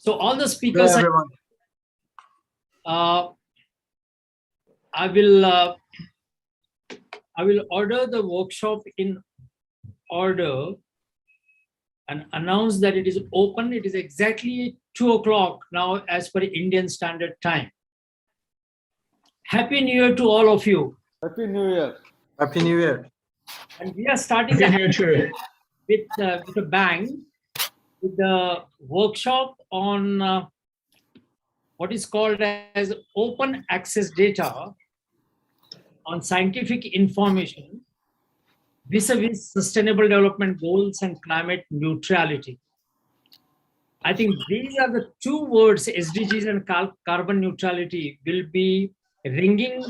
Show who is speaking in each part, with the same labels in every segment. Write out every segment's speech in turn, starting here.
Speaker 1: So all the
Speaker 2: Hello,
Speaker 1: speakers,
Speaker 2: everyone.
Speaker 1: I will order the workshop in order and announce that it is open. It is exactly 2 o'clock now as per Indian Standard Time. Happy New Year to all of you.
Speaker 3: Happy New Year.
Speaker 2: Happy New Year.
Speaker 1: And we are starting
Speaker 4: Happy
Speaker 1: the
Speaker 4: New Year.
Speaker 1: with a bang with the workshop on what is called as open access data on scientific information vis-a-vis sustainable development goals and climate neutrality. I think these are the 2 words, SDGs and carbon neutrality, will be ringing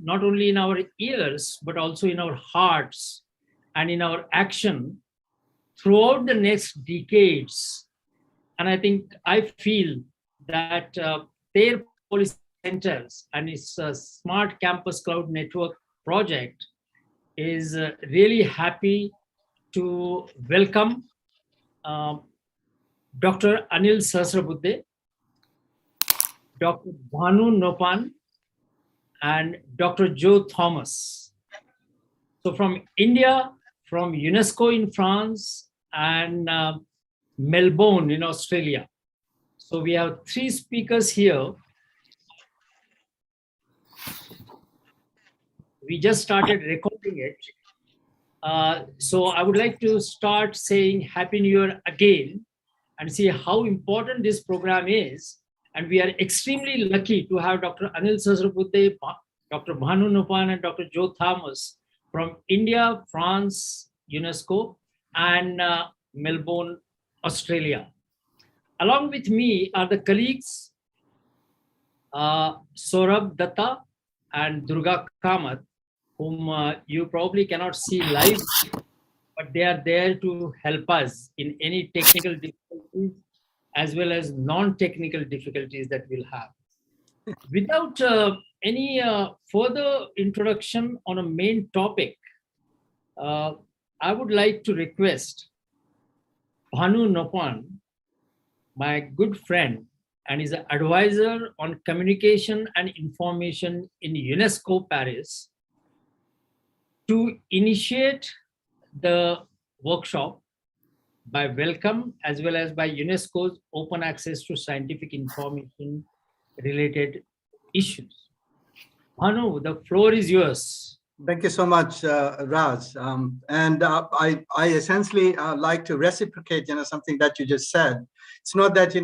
Speaker 1: not only in our ears, but also in our hearts and in our action throughout the next decades. And I feel that TERRE Policy Centers and its Smart Campus Cloud Network project is really happy to welcome Dr. Anil Sahasrabudhe, Dr. Bhanu Nopan, and Dr. Joe Thomas. So from India, from UNESCO in France, and Melbourne in Australia. So we have 3 speakers here. We just started recording it. So I would like to start saying Happy New Year again and see how important this program is. And we are extremely lucky to have Dr. Anil Sahasrabudhe, Dr. Bhanu Nopan, and Dr. Joe Thomas from India, France, UNESCO, and Melbourne, Australia. Along with me are the colleagues Saurabh Datta and Durga Kamath, whom you probably cannot see live, but they are there to help us in any technical difficulties as well as non-technical difficulties that we'll have. Without any further introduction on a main topic, I would like to request Bhanu Nopan, my good friend, and is an advisor on communication and information in UNESCO Paris, to initiate the workshop by welcome as well as by UNESCO's open access to scientific information related issues. Bhanu, the floor is yours.
Speaker 2: Thank you so much, Raj. I essentially like to reciprocate, something that you just said. It's not that,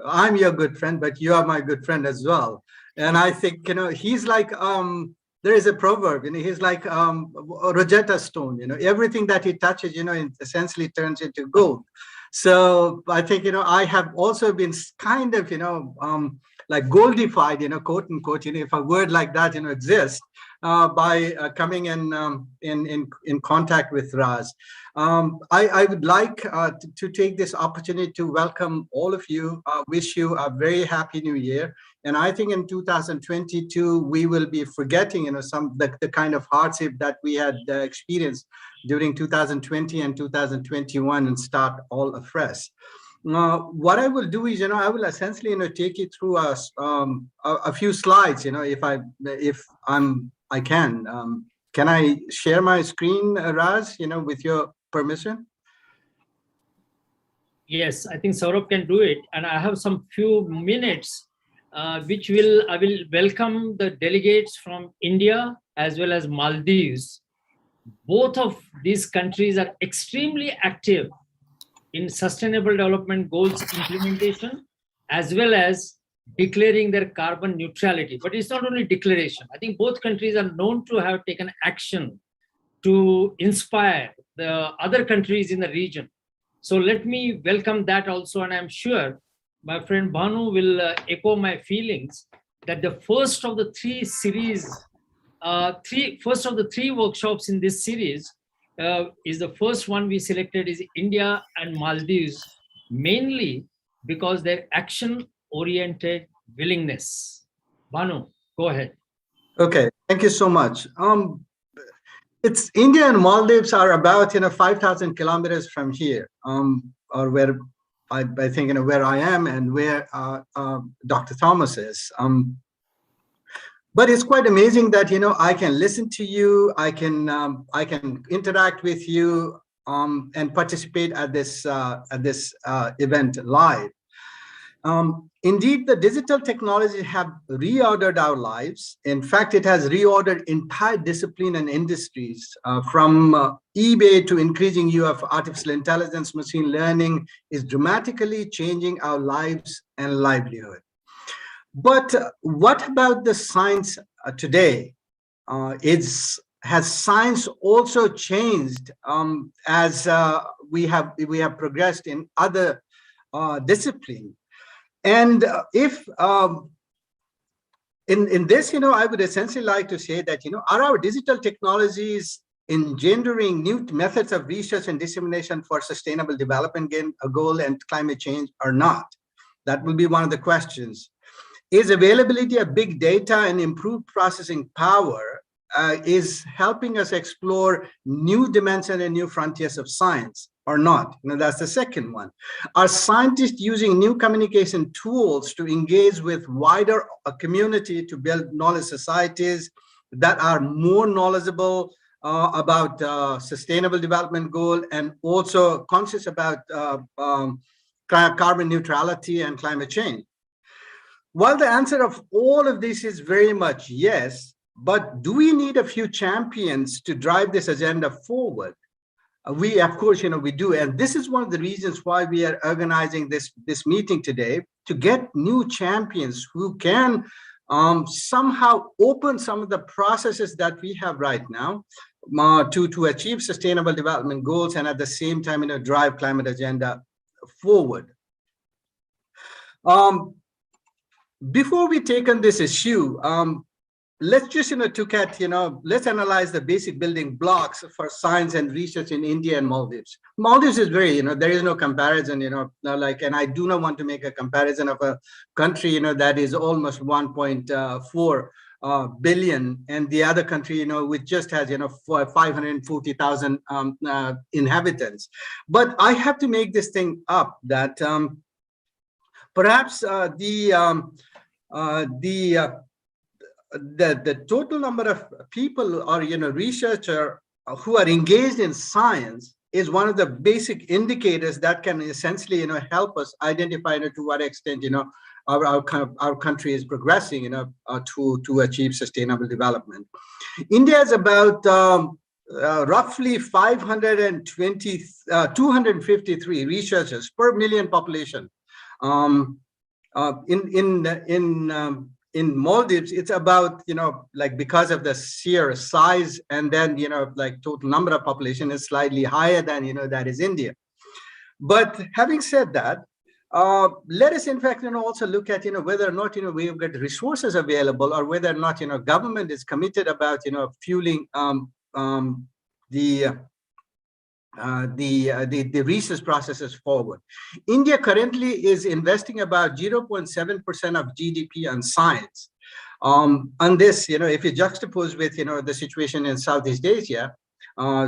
Speaker 2: I'm your good friend, but you are my good friend as well. And I think, he's like, there is a proverb, he's like a Rosetta Stone, everything that he touches, essentially turns into gold. So I think, I have also been kind of, like goldified, quote unquote, if a word like that, exists, by coming in contact with Raj. I would like to take this opportunity to welcome all of you, wish you a very happy new year. And I think in 2022, we will be forgetting, the kind of hardship that we had experienced during 2020 and 2021 and start all afresh. What I will do is, I will essentially, take you through a few slides, if I can. Can I share my screen, Raj, with your permission?
Speaker 1: Yes, I think Saurabh can do it. And I have some few minutes, I will welcome the delegates from India as well as Maldives. Both of these countries are extremely active in sustainable development goals implementation, as well as declaring their carbon neutrality. But it's not only declaration. I think both countries are known to have taken action to inspire the other countries in the region. So let me welcome that also. And I'm sure my friend Bhanu will echo my feelings that the first of the 3 series, first of the 3 workshops in this series is the first one we selected is India and Maldives, mainly because their action-oriented willingness. Bhanu, go ahead.
Speaker 2: Okay, thank you so much. It's India and Maldives are about 5,000 kilometers from here, or where I think, you know, where I am and where Dr. Thomas is. But it's quite amazing that, you know, I can listen to you, I can interact with you, and participate at this event live. Indeed, the digital technology have reordered our lives. In fact, it has reordered entire discipline and industries, from eBay to increasing use of artificial intelligence, machine learning is dramatically changing our lives and livelihood. But what about the science today? Has science also changed as we have progressed in other disciplines? And if in this, you know, I would essentially like to say that, you know, are our digital technologies engendering new methods of research and dissemination for sustainable development goal and climate change or not? That will be one of the questions. Is availability of big data and improved processing power is helping us explore new dimensions and new frontiers of science or not? You know, that's the second one. Are scientists using new communication tools to engage with wider community to build knowledge societies that are more knowledgeable about sustainable development goal and also conscious about carbon neutrality and climate change? While the answer of all of this is very much yes, but do we need a few champions to drive this agenda forward? We, of course, you know, we do. And this is one of the reasons why we are organizing this meeting today, to get new champions who can somehow open some of the processes that we have right now to achieve sustainable development goals and at the same time, you know, drive climate agenda forward. Before we take on this issue, let's just, you know, let's analyze the basic building blocks for science and research in India and Maldives. Maldives is very, you know, there is no comparison, you know, like, and I do not want to make a comparison of a country, you know, that is almost 1.4 billion, and the other country, you know, which just has, you know, 540,000 inhabitants. But I have to make this thing up that perhaps the total number of people or, you know, researcher who are engaged in science is one of the basic indicators that can essentially, you know, help us identify, you know, to what extent, you know, our country is progressing, you know, to achieve sustainable development. India is about roughly 253 researchers per million population. In Maldives, it's about, you know, like, because of the sheer size, and then, you know, like, total number of population is slightly higher than, you know, that is India. But having said that, let us in fact, you know, also look at, you know, whether or not, you know, we've got resources available, or whether or not, you know, government is committed about, you know, fueling the research processes forward. India currently is investing about 0.7% of GDP on science. On this, you know, if you juxtapose with, you know, the situation in Southeast Asia,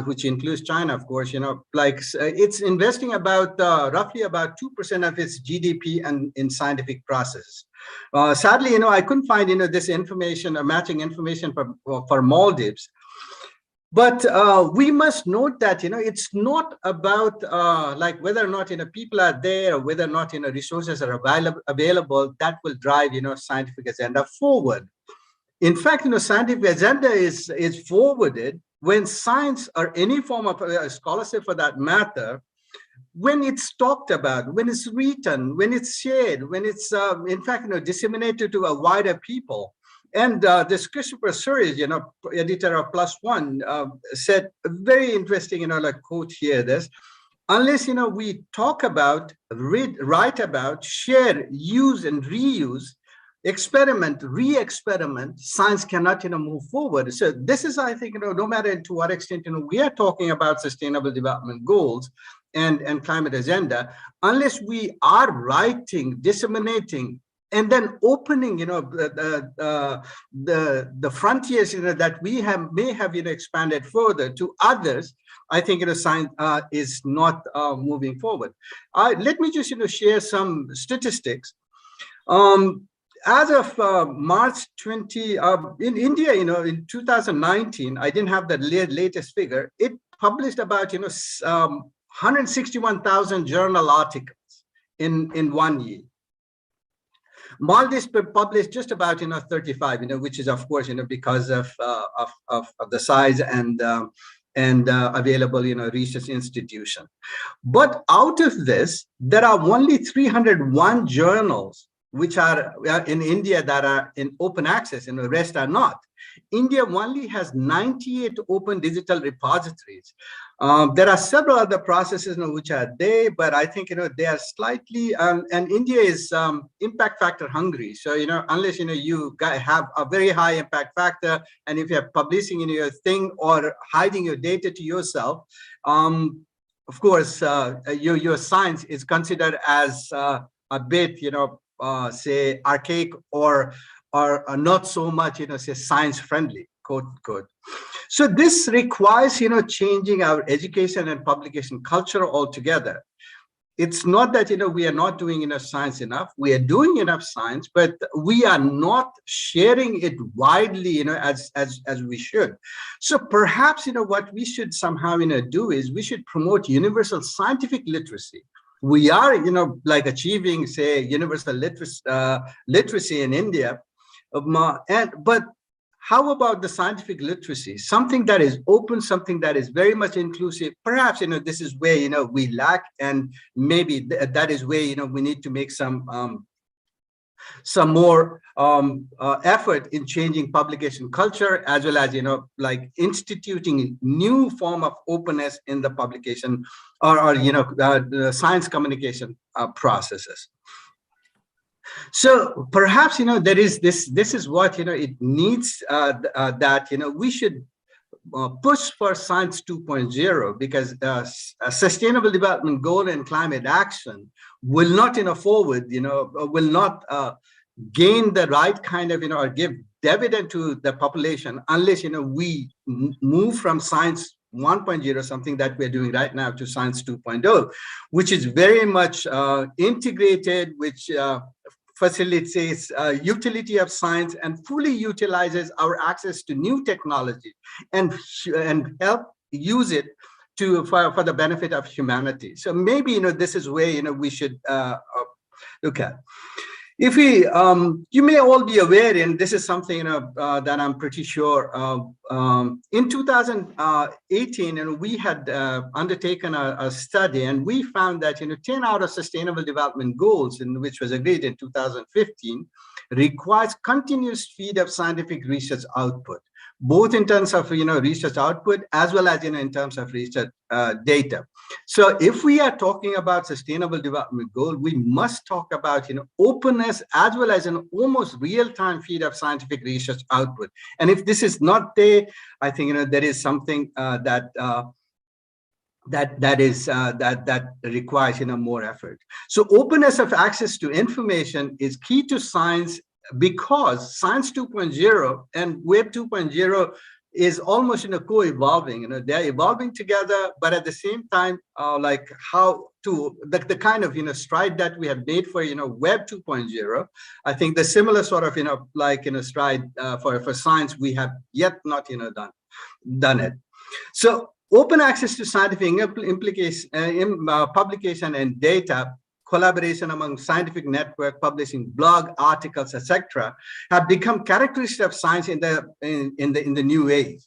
Speaker 2: which includes China, of course, you know, like, it's investing about roughly about 2% of its GDP in scientific processes. Sadly, you know, I couldn't find, you know, this information, matching information for Maldives. But we must note that, you know, it's not about like whether or not, you know, people are there, or whether or not, you know, resources are available that will drive, you know, scientific agenda forward. In fact, you know, scientific agenda is forwarded when science, or any form of scholarship for that matter, when it's talked about, when it's written, when it's shared, when it's in fact, you know, disseminated to a wider people. And this Christopher Surridge, you know, editor of Plus One, said a very interesting, you know, like, quote here, this: unless, you know, we talk about, write about, share, use and reuse, experiment, re-experiment, science cannot, you know, move forward. So this is, I think, you know, no matter to what extent, you know, we are talking about sustainable development goals and climate agenda, unless we are writing, disseminating, and then opening, the frontiers, that we may have, expanded further to others. I think, science is not moving forward. Let me just, share some statistics. As of March 20, in India, in 2019, I didn't have the latest figure. It published about, 161,000 journal articles in 1 year. Maldives published just about 35, which is of course because of the size and available research institution. But out of this, there are only 301 journals which are in India that are in open access, and the rest are not. India only has 98 open digital repositories. There are several other processes which are there, but I think they are slightly, and India is impact factor hungry. So unless you have a very high impact factor, and if you're publishing your thing or hiding your data to yourself, of course your science is considered as a bit say archaic or not so much say science friendly, quote unquote. So this requires changing our education and publication culture altogether. It's not that we are not doing enough science enough. We are doing enough science, but we are not sharing it widely as we should. So perhaps what we should somehow do is we should promote universal scientific literacy. We are like achieving, say, universal literacy in India, but how about the scientific literacy? Something that is open, something that is very much inclusive. Perhaps this is where we lack, and maybe that is where we need to make some more effort in changing publication culture, as well as like instituting new form of openness in the publication or the science communication processes. So perhaps there is this is what it needs, that we should push for science 2.0, because sustainable development goal and climate action will not forward will not gain the right kind of or give dividend to the population unless we move from science 1.0, something that we're doing right now, to science 2.0, which is very much integrated, which facilitates utility of science and fully utilizes our access to new technology and help use it for the benefit of humanity. So maybe this is where we should look at. If we, you may all be aware, and this is something that I'm pretty sure in 2018, we had undertaken a study, and we found that 10 out of Sustainable Development Goals, which was agreed in 2015, requires continuous feed of scientific research output, both in terms of research output as well as in terms of research data. So if we are talking about sustainable development goal, we must talk about openness as well as an almost real-time feed of scientific research output. And if this is not there, I think there is something that requires more effort. So openness of access to information is key to science, because science 2.0 and web 2.0 is almost co-evolving. They're evolving together, but at the same time, like how to the kind of stride that we have made for web 2.0, I think the similar sort of stride for science we have yet not done it. So open access to scientific publication and data, collaboration among scientific network, publishing blog articles, etc., have become characteristics of science in the new age.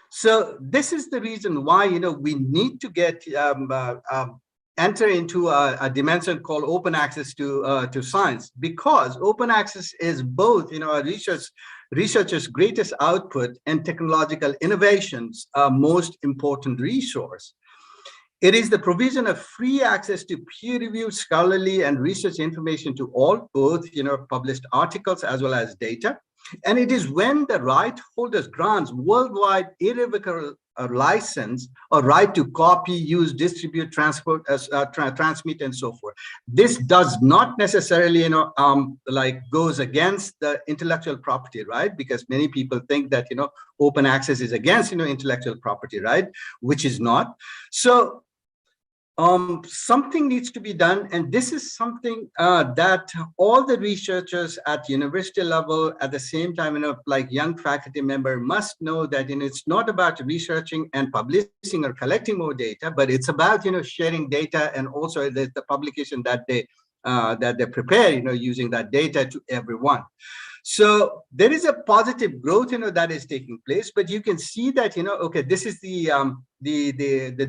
Speaker 2: So this is the reason why we need to get enter into a dimension called open access to science, because open access is both a researchers' greatest output and technological innovations most important resource. It is the provision of free access to peer-reviewed scholarly and research information to all, both published articles as well as data. And it is when the right holders grants worldwide irrevocable license or right to copy, use, distribute, transport, transmit, and so forth. This does not necessarily, like goes against the intellectual property right, because many people think that, open access is against, intellectual property right, which is not. So something needs to be done, and this is something that all the researchers at university level, at the same time, like young faculty member, must know that it's not about researching and publishing or collecting more data, but it's about sharing data, and also the publication that they prepare, using that data to everyone. So there is a positive growth, that is taking place, but you can see that, okay, this is the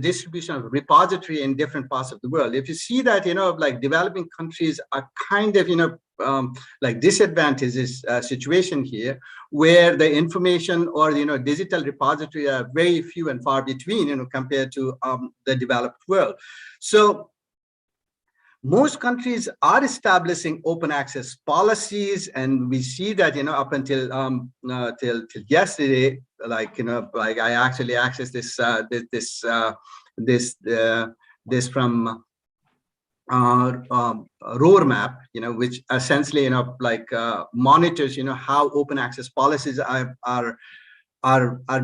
Speaker 2: distribution of repository in different parts of the world. If you see that, like developing countries are kind of, like disadvantages situation here, where the information or, digital repository are very few and far between, compared to the developed world. So most countries are establishing open access policies, and we see that up until till yesterday, like like I actually accessed this from roadmap, which essentially like monitors how open access policies are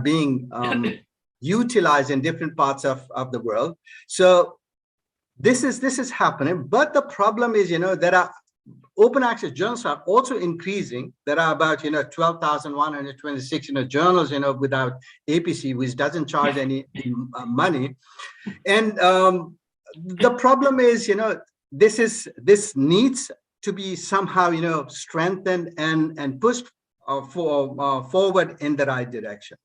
Speaker 2: being utilized in different parts of the world. So this is happening, but the problem is, there are open access journals are also increasing. There are about 12,126 journals without APC, which doesn't charge any money. And the problem is, this needs to be somehow strengthened and pushed forward in the right direction.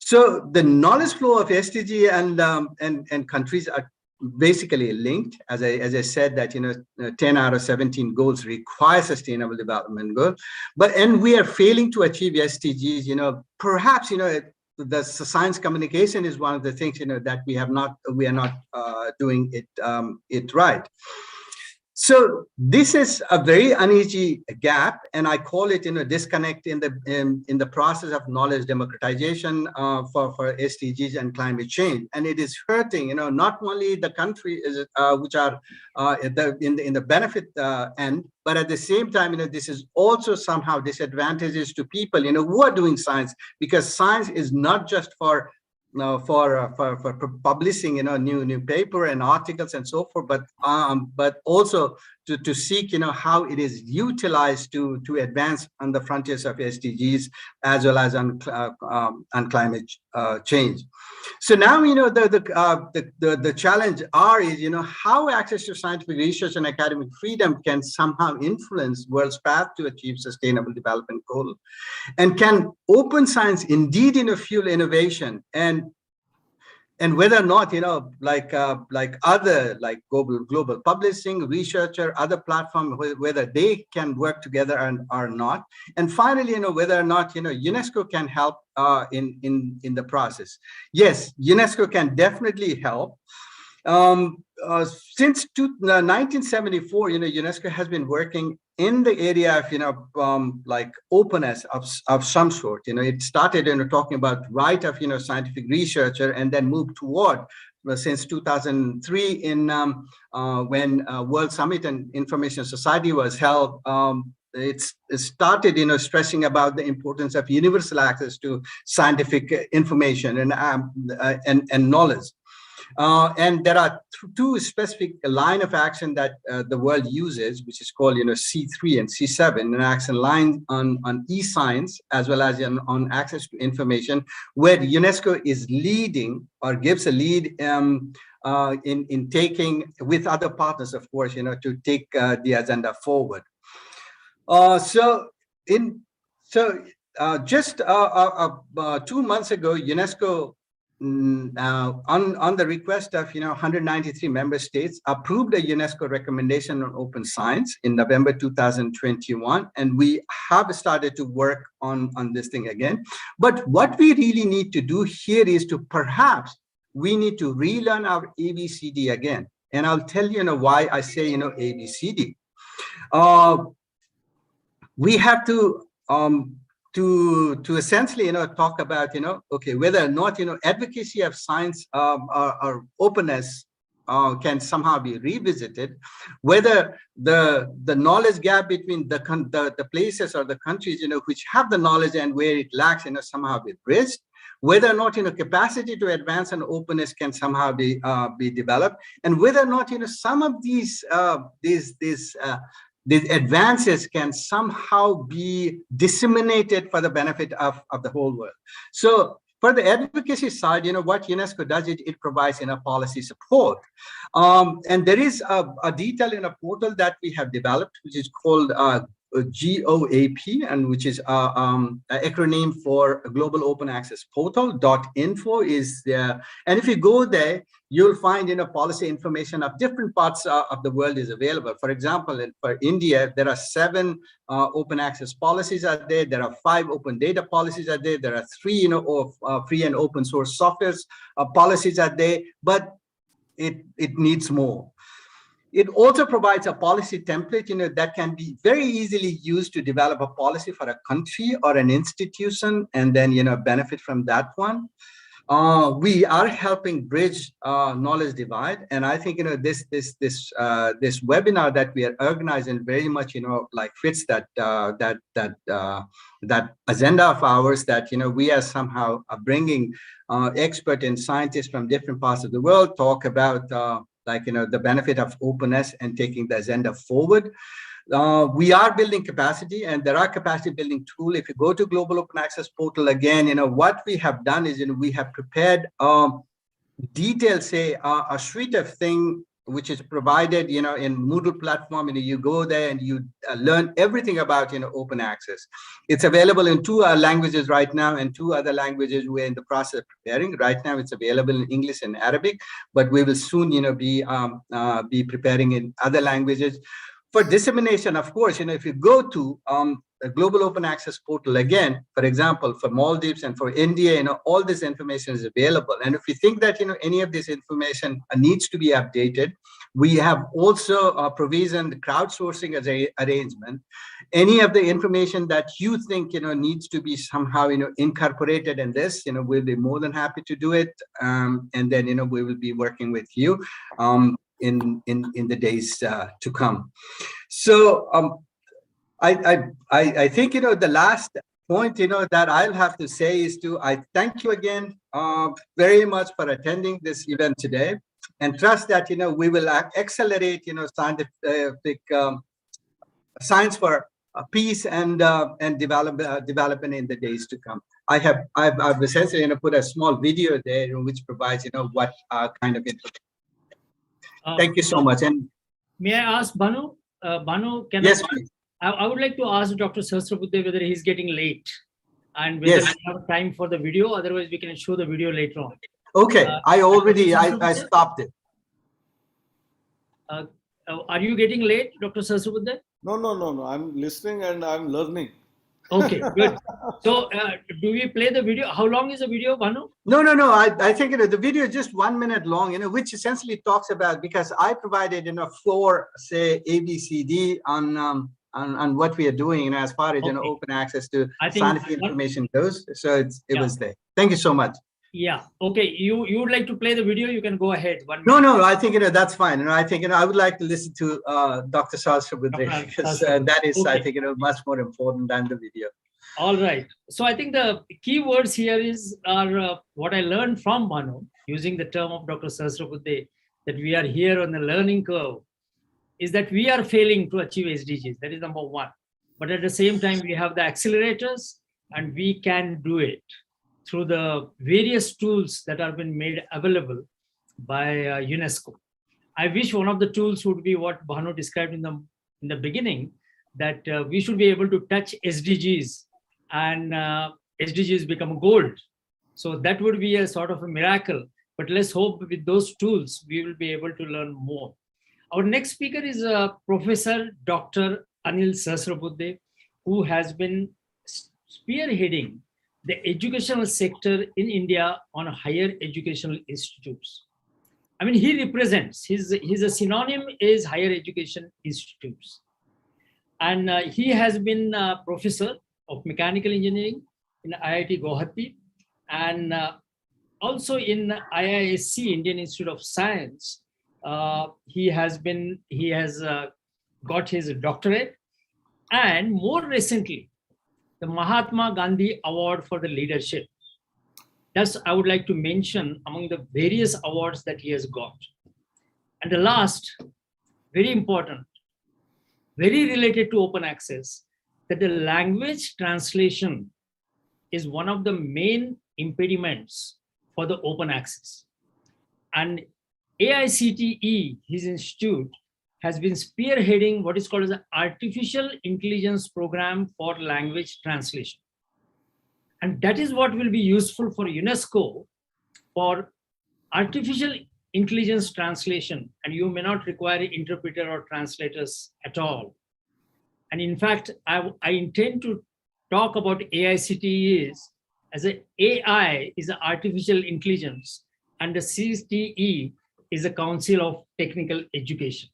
Speaker 2: So the knowledge flow of SDG and countries are basically linked. As I said, that 10 out of 17 goals require sustainable development goals, and we are failing to achieve SDGs. Perhaps the science communication is one of the things that we are not doing it right. So this is a very uneasy gap, and I call it disconnect in the process of knowledge democratization for SDGs and climate change, and it is hurting not only the country which are in the benefit end, but at the same time this is also somehow disadvantages to people who are doing science, because science is not just for publishing new paper and articles and so forth, but also to seek how it is utilized to advance on the frontiers of SDGs as well as on climate change. So now the challenge is how access to scientific research and academic freedom can somehow influence world's path to achieve sustainable development goals, and can open science indeed fuel innovation, and whether or not like other like global publishing, researcher, other platform, whether they can work together or not, and finally whether or not UNESCO can help in the process. Yes, UNESCO can definitely help. Since 1974, UNESCO has been working in the area of like openness of some sort. It started talking about right of scientific researcher, and then moved toward since 2003 in when World Summit and Information Society was held. It started stressing about the importance of universal access to scientific information and knowledge. And there are two specific line of action that the world uses, which is called C3 and C7, an action line on e-science as well as on access to information, where UNESCO is leading or gives a lead in taking, with other partners, of course, to take the agenda forward. Just 2 months ago, UNESCO, on the request of 193 member states, approved a UNESCO recommendation on open science in November 2021, and we have started to work on this thing again. But what we really need to do here is to perhaps we need to relearn our ABCD again, and I'll tell you why I say ABCD. we have to essentially, talk about, okay, whether or not, advocacy of science or openness can somehow be revisited, whether the knowledge gap between the places or the countries, which have the knowledge and where it lacks, somehow be bridged, whether or not, capacity to advance and openness can somehow be developed, and whether or not, some of these advances can somehow be disseminated for the benefit of the whole world. So for the advocacy side, what UNESCO does, it provides policy support. And there is a detail in a portal that we have developed, which is called GOAP, and which is an acronym for Global Open Access Portal. .info is there. And if you go there, you'll find policy information of different parts of the world is available. For example, for India, there are 7 open access policies out there. There are 5 open data policies out there. There are 3 of free and open source software policies out there, but it needs more. It also provides a policy template, that can be very easily used to develop a policy for a country or an institution, and then, benefit from that one. We are helping bridge knowledge divide, and I think this webinar that we are organizing very much like fits that agenda of ours, that we are somehow bringing expert and scientists from different parts of the world, talk about the benefit of openness and taking the agenda forward. We are building capacity, and there are capacity building tools. If you go to Global Open Access Portal again, what we have done is, we have prepared detailed, say, a suite of things which is provided, in Moodle platform. You go there and you learn everything about, open access. It's available in 2 languages right now, and 2 other languages we're in the process of preparing. Right now, it's available in English and Arabic, but we will soon, be preparing in other languages. For dissemination, of course, if you go to the Global Open Access Portal again, for example, for Maldives and for India, all this information is available. And if you think that, any of this information needs to be updated, we have also provisioned crowdsourcing as an arrangement. Any of the information that you think, needs to be somehow, incorporated in this, we'll be more than happy to do it. And then, we will be working with you in the days to come. So I think the last point that I'll have to say is I thank you again very much for attending this event today, and trust that we will accelerate scientific science for peace and development in the days to come. I've essentially put a small video there which provides what kind of information. Thank you so much. And
Speaker 1: may I ask Bhanu? Bhanu, can
Speaker 2: yes,
Speaker 1: I would like to ask Dr. Sahasrabudhe whether he's getting late, and whether we have time for the video. Otherwise, we can show the video later on.
Speaker 2: Okay, I stopped it.
Speaker 1: Are you getting late, Dr. Sahasrabudhe?
Speaker 3: No. I'm listening and I'm learning.
Speaker 1: Okay, good. So, do we play the video? How long is the video, Bhanu?
Speaker 2: No. I think the video is just 1 minute long, which essentially talks about, because I provided 4, say, ABCD on what we are doing, as far as open access to scientific information goes. So it was there. Thank you so much.
Speaker 1: Yeah. Okay. You would like to play the video? You can go ahead.
Speaker 2: No. I think that's fine. I think I would like to listen to Dr. Sahasrabudhe, because that is, okay. I think much more important than the video.
Speaker 1: All right. So I think the key words here are what I learned from Bhanu, using the term of Dr. Sahasrabudhe, that we are here on the learning curve, is that we are failing to achieve SDGs. That is number 1. But at the same time, we have the accelerators, and we can do it through the various tools that have been made available by UNESCO. I wish one of the tools would be what Bhanu described in the beginning, that we should be able to touch SDGs and SDGs become gold. So that would be a sort of a miracle. But let's hope with those tools, we will be able to learn more. Our next speaker is Professor Dr. Anil Sahasrabudhe, who has been spearheading the educational sector in India on higher educational institutes. I mean, he represents, his a synonym is higher education institutes. And he has been a professor of mechanical engineering in IIT Guwahati, and also in IISc, Indian Institute of Science. He has got his doctorate, and more recently, the Mahatma Gandhi Award for the Leadership. That's I would like to mention among the various awards that he has got. And the last, very important, very related to open access, that the language translation is one of the main impediments for the open access. And AICTE, his institute, has been spearheading what is called as an artificial intelligence program for language translation. And that is what will be useful for UNESCO for artificial intelligence translation. And you may not require an interpreter or translators at all. And in fact, I intend to talk about AICTE as an AI is an artificial intelligence, and the CTE is a Council of Technical Education.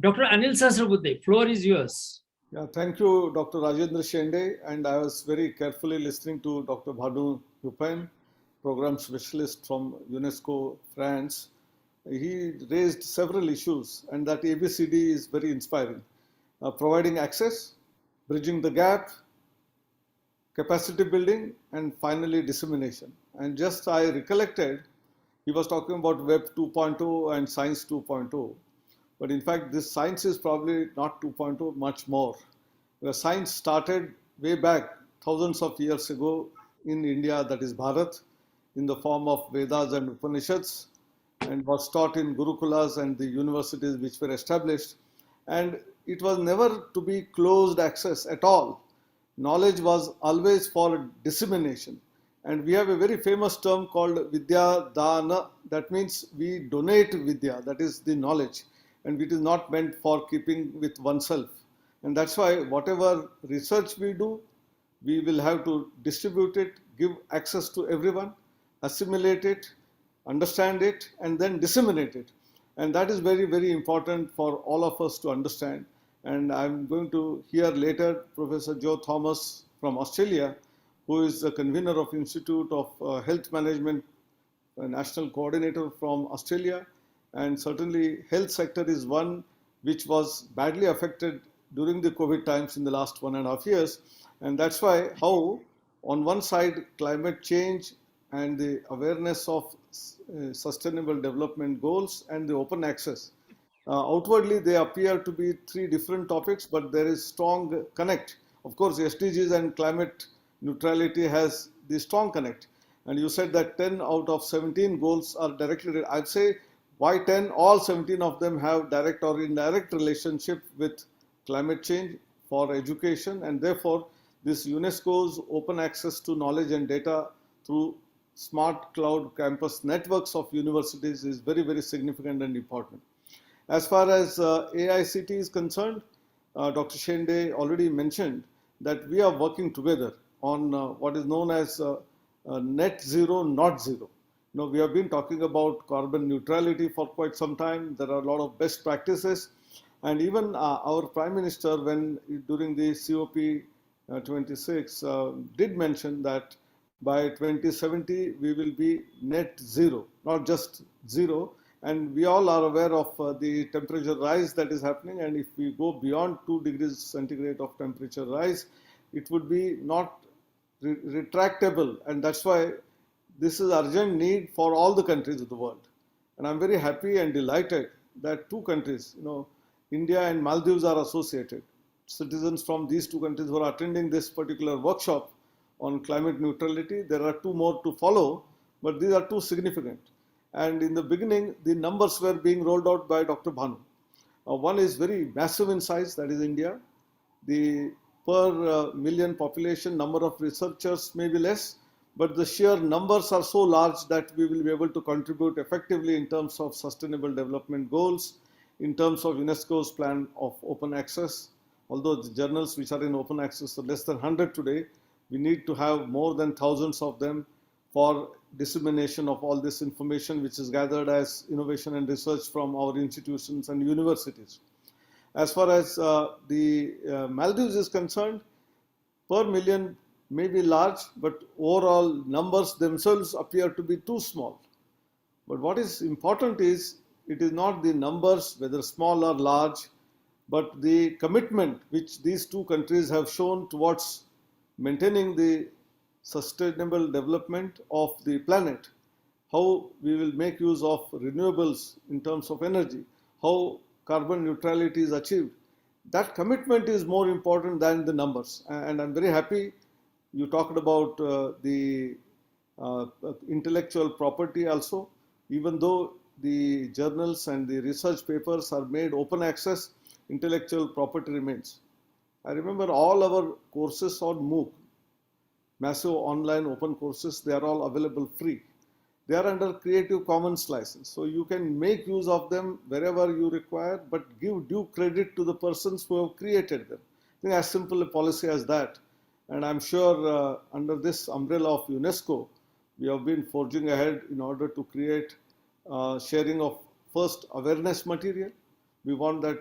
Speaker 1: Dr. Anil Sahasrabudhe, floor is yours.
Speaker 3: Yeah, thank you, Dr. Rajendra Shende. And I was very carefully listening to Dr. Bhaud program specialist from UNESCO France. He raised several issues, and that ABCD is very inspiring. Providing access, bridging the gap, capacity building, and finally dissemination. And just I recollected, he was talking about Web 2.0 and Science 2.0. But in fact, this science is probably not 2.0, much more. The science started way back, thousands of years ago in India, that is Bharat, in the form of Vedas and Upanishads, and was taught in Gurukulas and the universities which were established. And it was never to be closed access at all. Knowledge was always for dissemination. And we have a very famous term called Vidya Dana. That means we donate Vidya, that is the knowledge. And it is not meant for keeping with oneself. And that's why whatever research we do, we will have to distribute it, give access to everyone, assimilate it, understand it, and then disseminate it. And that is very, very important for all of us to understand. And I'm going to hear later Professor Joe Thomas from Australia, who is the convener of Institute of Health Management, National Coordinator from Australia. And certainly health sector is one which was badly affected during the COVID times in the last 1.5 years. And that's why how on one side climate change and the awareness of sustainable development goals and the open access. Outwardly, they appear to be three different topics, but there is strong connect. Of course, SDGs and climate neutrality has the strong connect. And you said that 10 out of 17 goals are directly, I'd say, why 10? All 17 of them have direct or indirect relationship with climate change for education. And therefore, this UNESCO's open access to knowledge and data through smart cloud campus networks of universities is very, very significant and important. As far as AICT is concerned, Dr. Shende already mentioned that we are working together on what is known as net zero, not zero. Now, we have been talking about carbon neutrality for quite some time. There are a lot of best practices. And even our Prime Minister, when during the COP26, did mention that by 2070, we will be net zero, not just zero. And we all are aware of the temperature rise that is happening. And if we go beyond 2 degrees centigrade of temperature rise, it would be not retractable. And that's why this is urgent need for all the countries of the world. And I'm very happy and delighted that two countries, India and Maldives are associated. Citizens from these two countries who are attending this particular workshop on climate neutrality. There are 2 more to follow, but these are 2 significant. And in the beginning, the numbers were being rolled out by Dr. Bhanu. One is very massive in size, that is India. The per million population number of researchers may be less, but the sheer numbers are so large that we will be able to contribute effectively in terms of sustainable development goals, in terms of UNESCO's plan of open access. Although the journals which are in open access are less than 100 today, we need to have more than thousands of them for dissemination of all this information which is gathered as innovation and research from our institutions and universities. As far as the Maldives is concerned, per million may be large, but overall numbers themselves appear to be too small. But what is important is, it is not the numbers, whether small or large, but the commitment which these two countries have shown towards maintaining the sustainable development of the planet, how we will make use of renewables in terms of energy, how carbon neutrality is achieved. That commitment is more important than the numbers. And I'm very happy you talked about the intellectual property also. Even though the journals and the research papers are made open access, intellectual property remains. I remember all our courses on MOOC, massive online open courses, they are all available free. They are under Creative Commons license, so you can make use of them wherever you require, but give due credit to the persons who have created them. I think as simple a policy as that. And I'm sure under this umbrella of UNESCO, we have been forging ahead in order to create sharing of first awareness material. We want that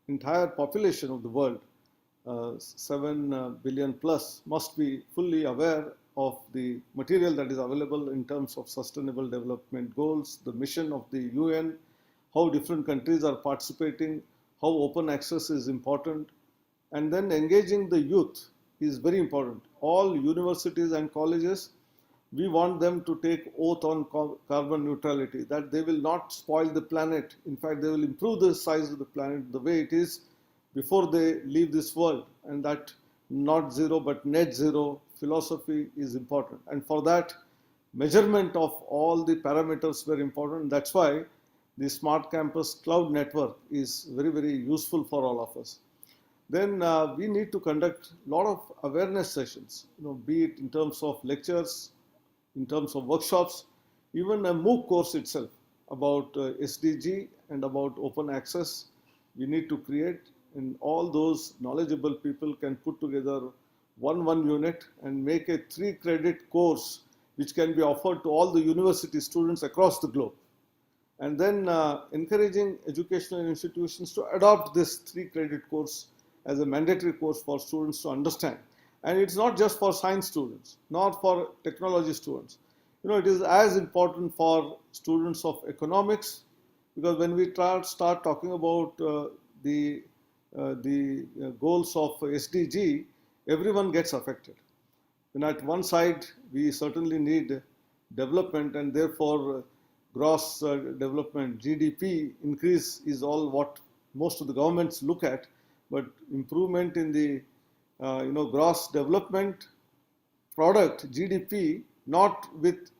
Speaker 3: entire population of the world, 7 billion plus, must be fully aware of the material that is available in terms of sustainable development goals, the mission of the UN, how different countries are participating, how open access is important, and then engaging the youth is very important. All universities and colleges, we want them to take oath on carbon neutrality, that they will not spoil the planet. In fact, they will improve the size of the planet the way it is before they leave this world, and that not zero but net zero philosophy is important. And for that, measurement of all the parameters were important. That's why the Smart Campus Cloud Network is very, very useful for all of us. Then we need to conduct a lot of awareness sessions, be it in terms of lectures, in terms of workshops, even a MOOC course itself about SDG and about open access. We need to create, and all those knowledgeable people can put together one unit and make a 3-credit course which can be offered to all the university students across the globe. And then encouraging educational institutions to adopt this 3-credit course as a mandatory course for students to understand. And it's not just for science students, not for technology students. It is as important for students of economics, because when we start talking about the goals of SDG, everyone gets affected. And at one side, we certainly need development, and therefore gross development, GDP increase is all what most of the governments look at, but improvement in the gross development product, GDP, not with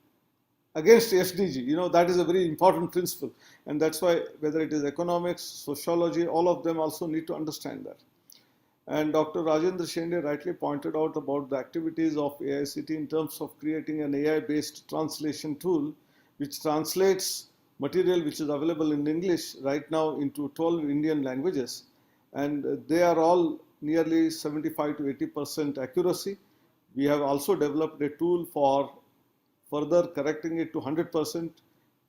Speaker 3: against SDG, that is a very important principle. And that's why whether it is economics, sociology, all of them also need to understand that. And Dr. Rajendra Shende rightly pointed out about the activities of AICT in terms of creating an AI-based translation tool which translates material which is available in English right now into 12 Indian languages. And they are all nearly 75 to 80% accuracy. We have also developed a tool for further correcting it to 100%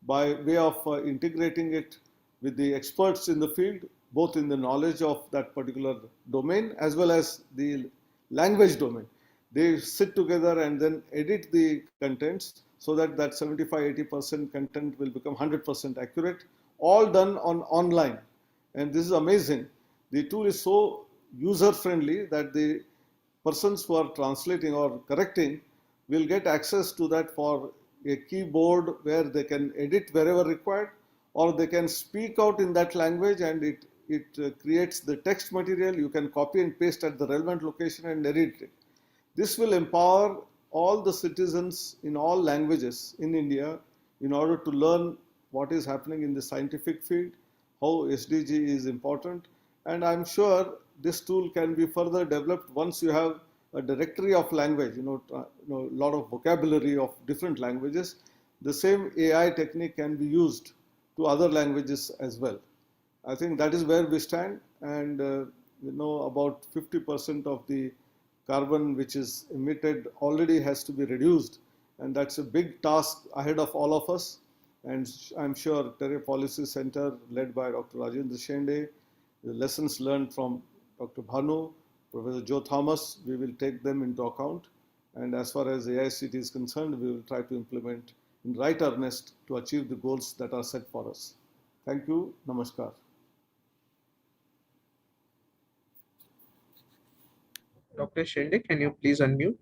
Speaker 3: by way of integrating it with the experts in the field, both in the knowledge of that particular domain as well as the language domain. They sit together and then edit the contents so that 75-80% content will become 100% accurate, all done online. And this is amazing. The tool is so user-friendly that the persons who are translating or correcting will get access to that for a keyboard where they can edit wherever required, or they can speak out in that language and it creates the text material. You can copy and paste at the relevant location and edit it. This will empower all the citizens in all languages in India in order to learn what is happening in the scientific field, how SDG is important. And I'm sure this tool can be further developed once you have a directory of language, a lot of vocabulary of different languages. The same AI technique can be used to other languages as well. I think that is where we stand, and about 50% of the carbon which is emitted already has to be reduced, and that's a big task ahead of all of us. And I'm sure TERRE Policy Center, led by Dr. Rajendra Shende, the lessons learned from Dr. Bhanu, Professor Joe Thomas, we will take them into account. And as far as AICT is concerned, we will try to implement in right earnest to achieve the goals that are set for us. Thank you. Namaskar.
Speaker 4: Dr. Shende, can you please unmute?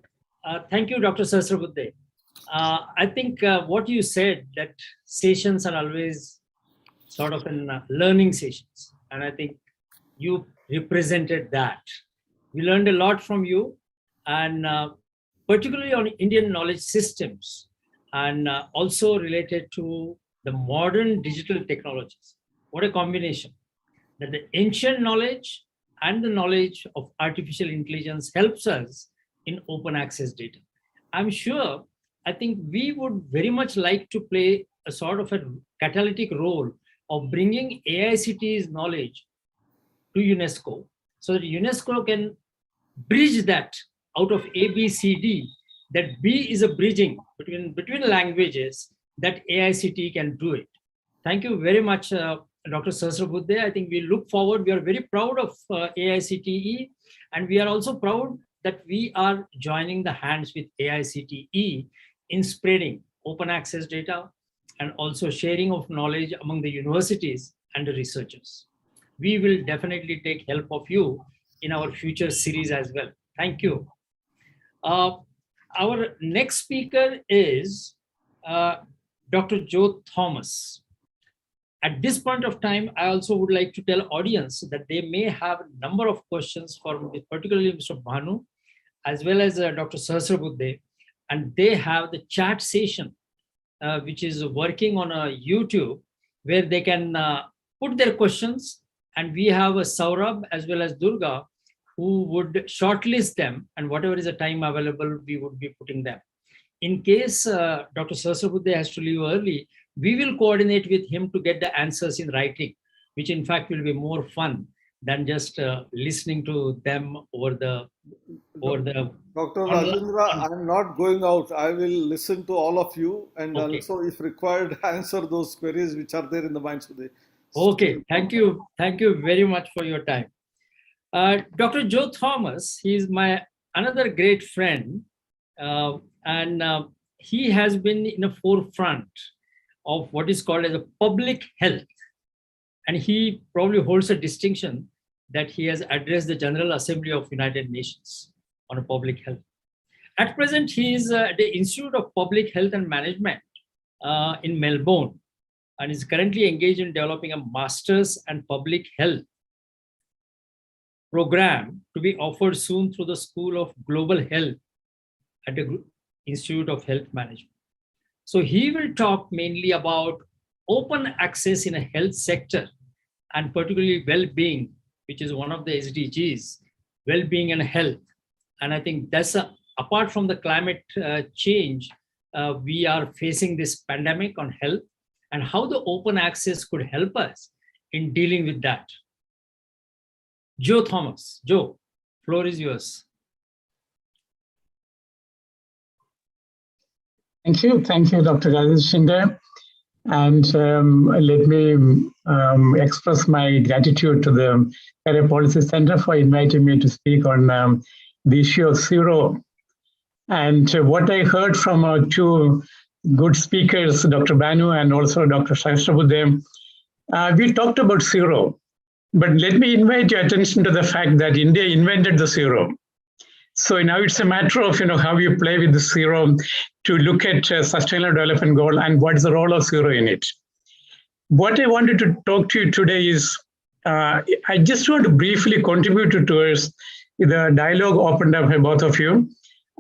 Speaker 1: Thank you, Dr. Sahasrabudhe. I think what you said, that sessions are always sort of in learning sessions. And I think you represented that. We learned a lot from you, and particularly on Indian knowledge systems, and also related to the modern digital technologies. What a combination. That the ancient knowledge and the knowledge of artificial intelligence helps us in open access data. I'm sure, I think we would very much like to play a sort of a catalytic role of bringing AICT's knowledge to UNESCO, so that UNESCO can bridge that out of A, B, C, D, that B is a bridging between languages, that AICT can do it. Thank you very much, Dr. Sahasrabudhe. I think we look forward, we are very proud of AICTE, and we are also proud that we are joining the hands with AICTE in spreading open access data and also sharing of knowledge among the universities and the researchers. We will definitely take help of you in our future series as well. Thank you. Our next speaker is Dr. Joe Thomas. At this point of time, I also would like to tell audience that they may have a number of questions for particularly Mr. Bhanu, as well as Dr. Sahasrabudhe, and they have the chat session, which is working on a YouTube, where they can put their questions, and we have a Saurabh as well as Durga who would shortlist them, and whatever is the time available, we would be putting them. In case Dr. Sahasrabudhe has to leave early, we will coordinate with him to get the answers in writing, which in fact will be more fun than just listening to them over the.
Speaker 3: Dr. Rajendra, I'm not going out. I will listen to all of you, and
Speaker 1: Okay.
Speaker 3: also, if required, answer those queries which are there in the minds of the.
Speaker 1: Okay, thank you. Thank you very much for your time. Dr. Joe Thomas, he is my another great friend, and he has been in the forefront of what is called as a public health. And he probably holds a distinction that he has addressed the General Assembly of United Nations on a public health. At present, he is at the Institute of Public Health and Management in Melbourne, and is currently engaged in developing a Masters and Public Health program to be offered soon through the School of Global Health at the Institute of Health Management. So he will talk mainly about open access in a health sector, and particularly well-being, which is one of the SDGs, well-being and health. And I think that's apart from the climate change, we are facing this pandemic on health, and how the open access could help us in dealing with that. Joe Thomas. Joe, floor is yours.
Speaker 5: Thank you, Dr. Rajesh Shinde. And let me express my gratitude to the TERRE Policy Center for inviting me to speak on the issue of zero. And what I heard from our two good speakers, Dr. Bhanu and also Dr. Sahasrabudhe, we talked about zero. But let me invite your attention to the fact that India invented the zero. So now it's a matter of how you play with the zero to look at sustainable development goal and what is the role of zero in it. What I wanted to talk to you today is, I just want to briefly contribute towards the dialogue opened up by both of you.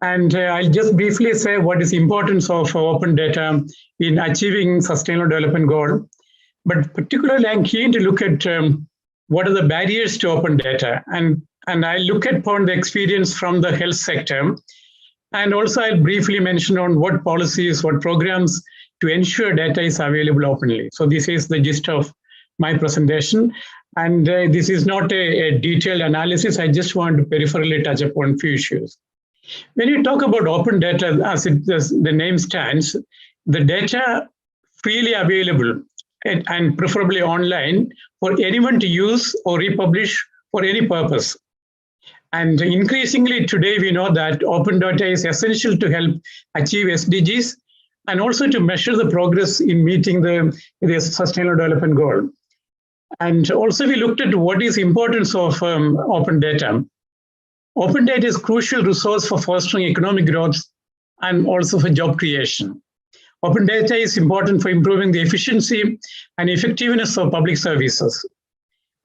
Speaker 5: And I'll just briefly say what is the importance of open data in achieving sustainable development goal. But particularly, I'm keen to look at what are the barriers to open data. And I look upon the experience from the health sector. And also I'll briefly mention on what policies, what programs to ensure data is available openly. So this is the gist of my presentation. And this is not a detailed analysis. I just want to peripherally touch upon a few issues. When you talk about open data, as the name stands, the data freely available and preferably online for anyone to use or republish for any purpose. And increasingly today, we know that open data is essential to help achieve SDGs and also to measure the progress in meeting the Sustainable Development Goal. And also we looked at what is importance of open data. Open data is a crucial resource for fostering economic growth and also for job creation. Open data is important for improving the efficiency and effectiveness of public services.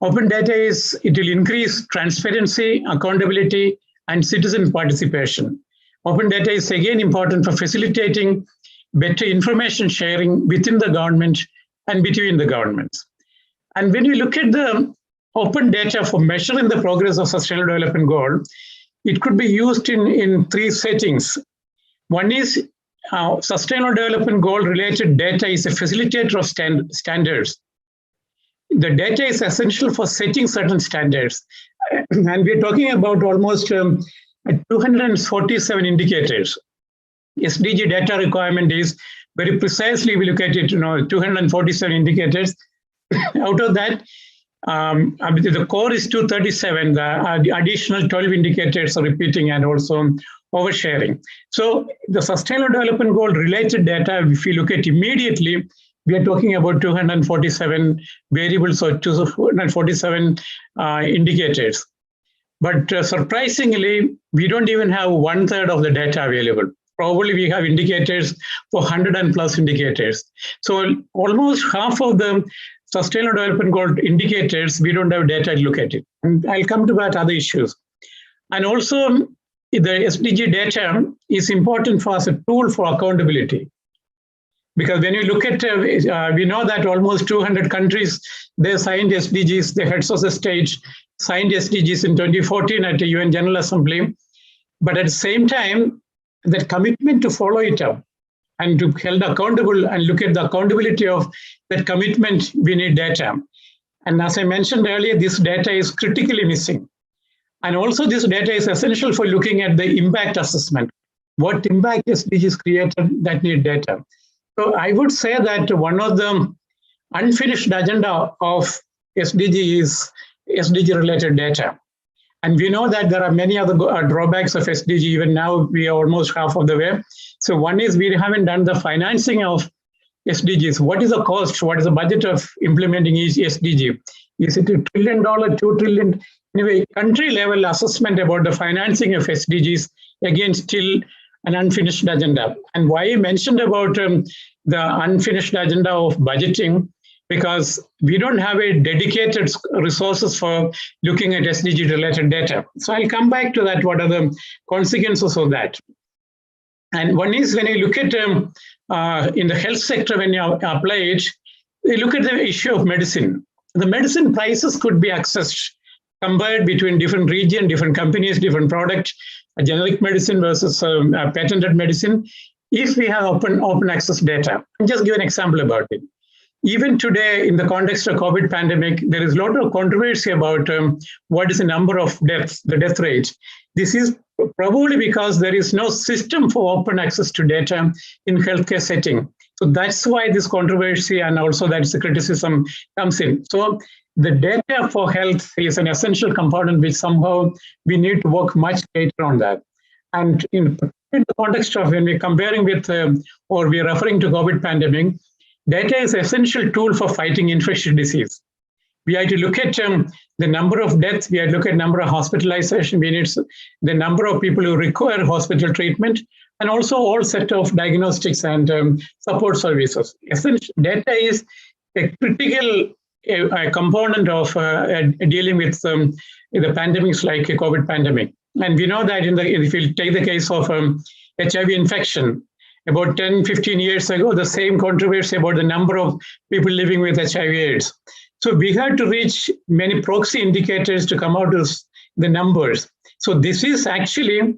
Speaker 5: Open data it will increase transparency, accountability, and citizen participation. Open data is again important for facilitating better information sharing within the government and between the governments. And when you look at the open data for measuring the progress of Sustainable Development Goal, it could be used in three settings. One is Sustainable Development Goal related data is a facilitator of standards. The data is essential for setting certain standards. And we're talking about almost 247 indicators. SDG data requirement is very precisely, we look at it, 247 indicators. Out of that, the core is 237, the additional 12 indicators are repeating and also oversharing. So the Sustainable Development Goal related data, if you look at immediately, we are talking about 247 variables or 247 indicators. But surprisingly, we don't even have 1/3 of the data available. Probably we have indicators for 100 and plus indicators. So almost half of the Sustainable Development Goal indicators, we don't have data to look at it. And I'll come to that other issues. And also the SDG data is important for us a tool for accountability. Because when you look at, we know that almost 200 countries, they signed SDGs, the heads of the state signed SDGs in 2014 at the UN General Assembly. But at the same time, that commitment to follow it up and to held accountable and look at the accountability of that commitment, we need data. And as I mentioned earlier, this data is critically missing. And also this data is essential for looking at the impact assessment. What impact SDGs created that need data. So I would say that one of the unfinished agenda of SDG is SDG related data. And we know that there are many other drawbacks of SDG. Even now, we are almost half of the way. So one is we haven't done the financing of SDGs. What is the cost? What is the budget of implementing each SDG? Is it $1 trillion, $2 trillion? Anyway, country level assessment about the financing of SDGs, again, still an unfinished agenda. And why I mentioned about the unfinished agenda of budgeting, because we don't have a dedicated resources for looking at SDG related data. So I'll come back to that, what are the consequences of that. And one is when you look at in the health sector, when you apply it, you look at the issue of medicine. The medicine prices could be accessed, compared between different region, different companies, different products, a generic medicine versus patented medicine, if we have open access data. I'll just give an example about it. Even today, in the context of COVID pandemic, there is a lot of controversy about what is the number of deaths, the death rate. This is probably because there is no system for open access to data in healthcare setting. So that's why this controversy and also that's the criticism comes in. So the data for health is an essential component which somehow we need to work much later on that. And in the context of when we're comparing with or we're referring to COVID pandemic, data is an essential tool for fighting infectious disease. We have to look at the number of deaths, we have to look at number of hospitalization, we need the number of people who require hospital treatment, and also all set of diagnostics and support services. Essential data is a critical component of dealing with the pandemics like a COVID pandemic. And we know that if you take the case of HIV infection, about 10, 15 years ago, the same controversy about the number of people living with HIV/AIDS. So we had to reach many proxy indicators to come out with the numbers. So this is actually,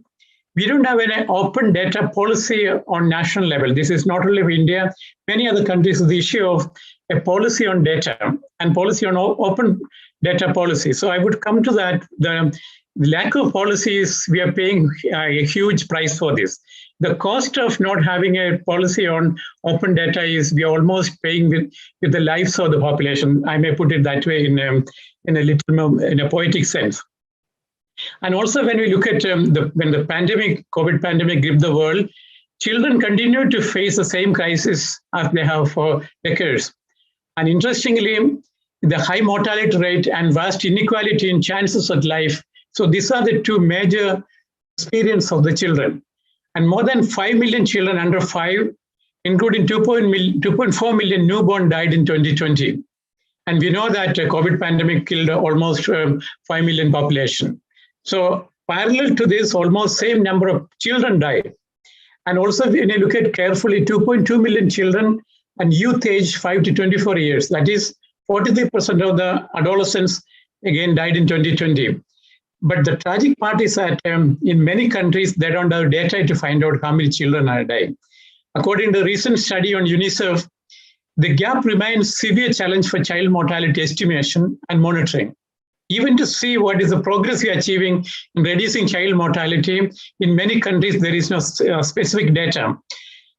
Speaker 5: we don't have an open data policy on national level. This is not only for India, many other countries, the issue of a policy on data and policy on open data policy. So I would come to that. The lack of policies, we are paying a huge price for this. the cost of not having a policy on open data is we are almost paying with the lives of the population. I may put it that way in a little more, in a poetic sense. And also when we look at when the pandemic, COVID pandemic gripped the world, children continue to face the same crisis as they have for decades. And interestingly, the high mortality rate and vast inequality in chances of life. So these are the two major experiences of the children. And more than 5 million children under 5, including 2.4 million newborn, died in 2020. And we know that the COVID pandemic killed almost 5 million population. So parallel to this, almost same number of children died. And also when you look at carefully, 2.2 million children and youth age 5 to 24 years, that is 43% of the adolescents again died in 2020. But the tragic part is that in many countries, they don't have data to find out how many children are dying. According to a recent study on UNICEF, the gap remains severe challenge for child mortality estimation and monitoring. Even to see what is the progress we are achieving in reducing child mortality, in many countries, there is no specific data.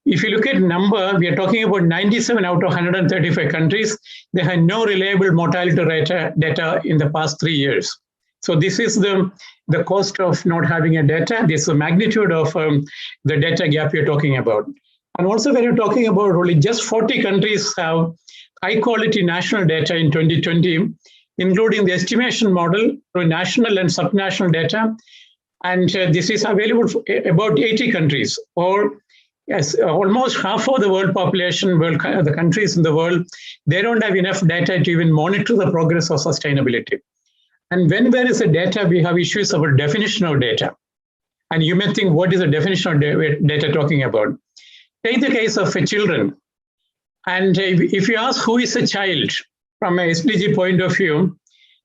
Speaker 5: If you look at number, we are talking about 97 out of 135 countries. They have no reliable mortality data in the past 3 years. So this is the cost of not having a data. This is the magnitude of the data gap you're talking about. And also when you're talking about only just 40 countries have high quality national data in 2020, including the estimation model through national and subnational data. And this is available for about 80 countries, or yes, almost half of the world population, the countries in the world, they don't have enough data to even monitor the progress of sustainability. And when there is a data, we have issues about definition of data. And you may think, what is the definition of data talking about? Take the case of children. And if you ask who is a child from a SDG point of view,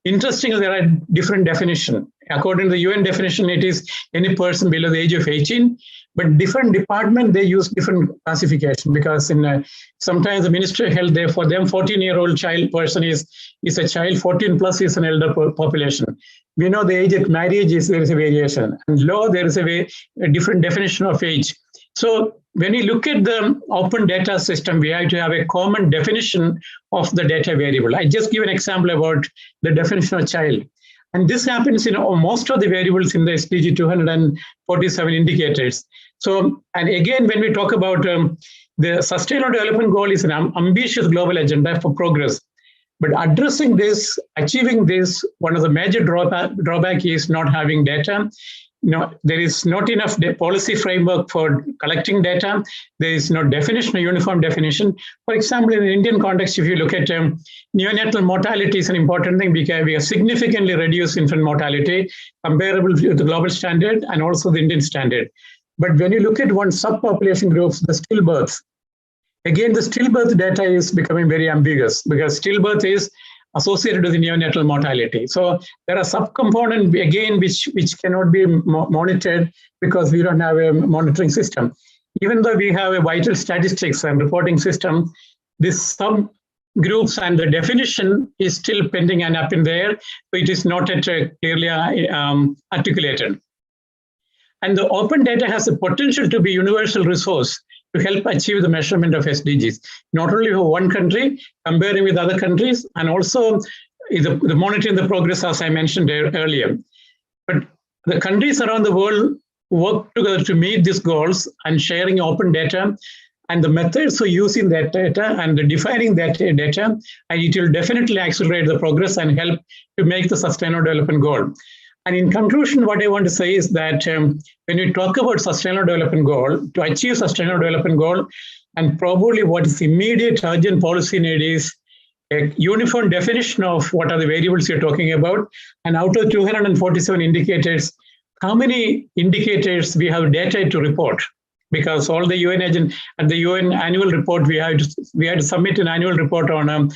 Speaker 5: interestingly, there are different definitions. According to the UN definition, it is any person below the age of 18. But different departments, they use different classification, because in sometimes the Ministry of Health, there for them, 14-year-old child person is a child, 14 plus is an elder population. We know the age at marriage there is a variation, and law there is a different definition of age. So when we look at the open data system, we have to have a common definition of the data variable. I just give an example about the definition of child. And this happens in most of the variables in the SDG 247 indicators. So, and again, when we talk about the Sustainable Development Goal is an ambitious global agenda for progress. But addressing this, achieving this, one of the major drawback is not having data. There is not enough policy framework for collecting data. There is no definition, a uniform definition. For example, in the Indian context, if you look at neonatal mortality is an important thing, because we have significantly reduced infant mortality comparable to the global standard and also the Indian standard. But when you look at one subpopulation groups, the stillbirths, again, the stillbirth data is becoming very ambiguous, because stillbirth is associated with the neonatal mortality. So there are subcomponents, again, which cannot be monitored because we don't have a monitoring system. Even though we have a vital statistics and reporting system, this subgroups and the definition is still pending and up in the air, so it is not yet clearly articulated. And the open data has the potential to be universal resource to help achieve the measurement of SDGs, not only for one country, comparing with other countries, and also the monitoring the progress, as I mentioned earlier. But the countries around the world work together to meet these goals, and sharing open data and the methods for using that data and defining that data, and it will definitely accelerate the progress and help to make the Sustainable Development Goal. And in conclusion, what I want to say is that when we talk about Sustainable Development Goal, to achieve Sustainable Development Goal, and probably what is immediate urgent policy need is a uniform definition of what are the variables you're talking about. And out of 247 indicators, how many indicators we have data to report? Because all the UN agent and the UN annual report, we had to submit an annual report on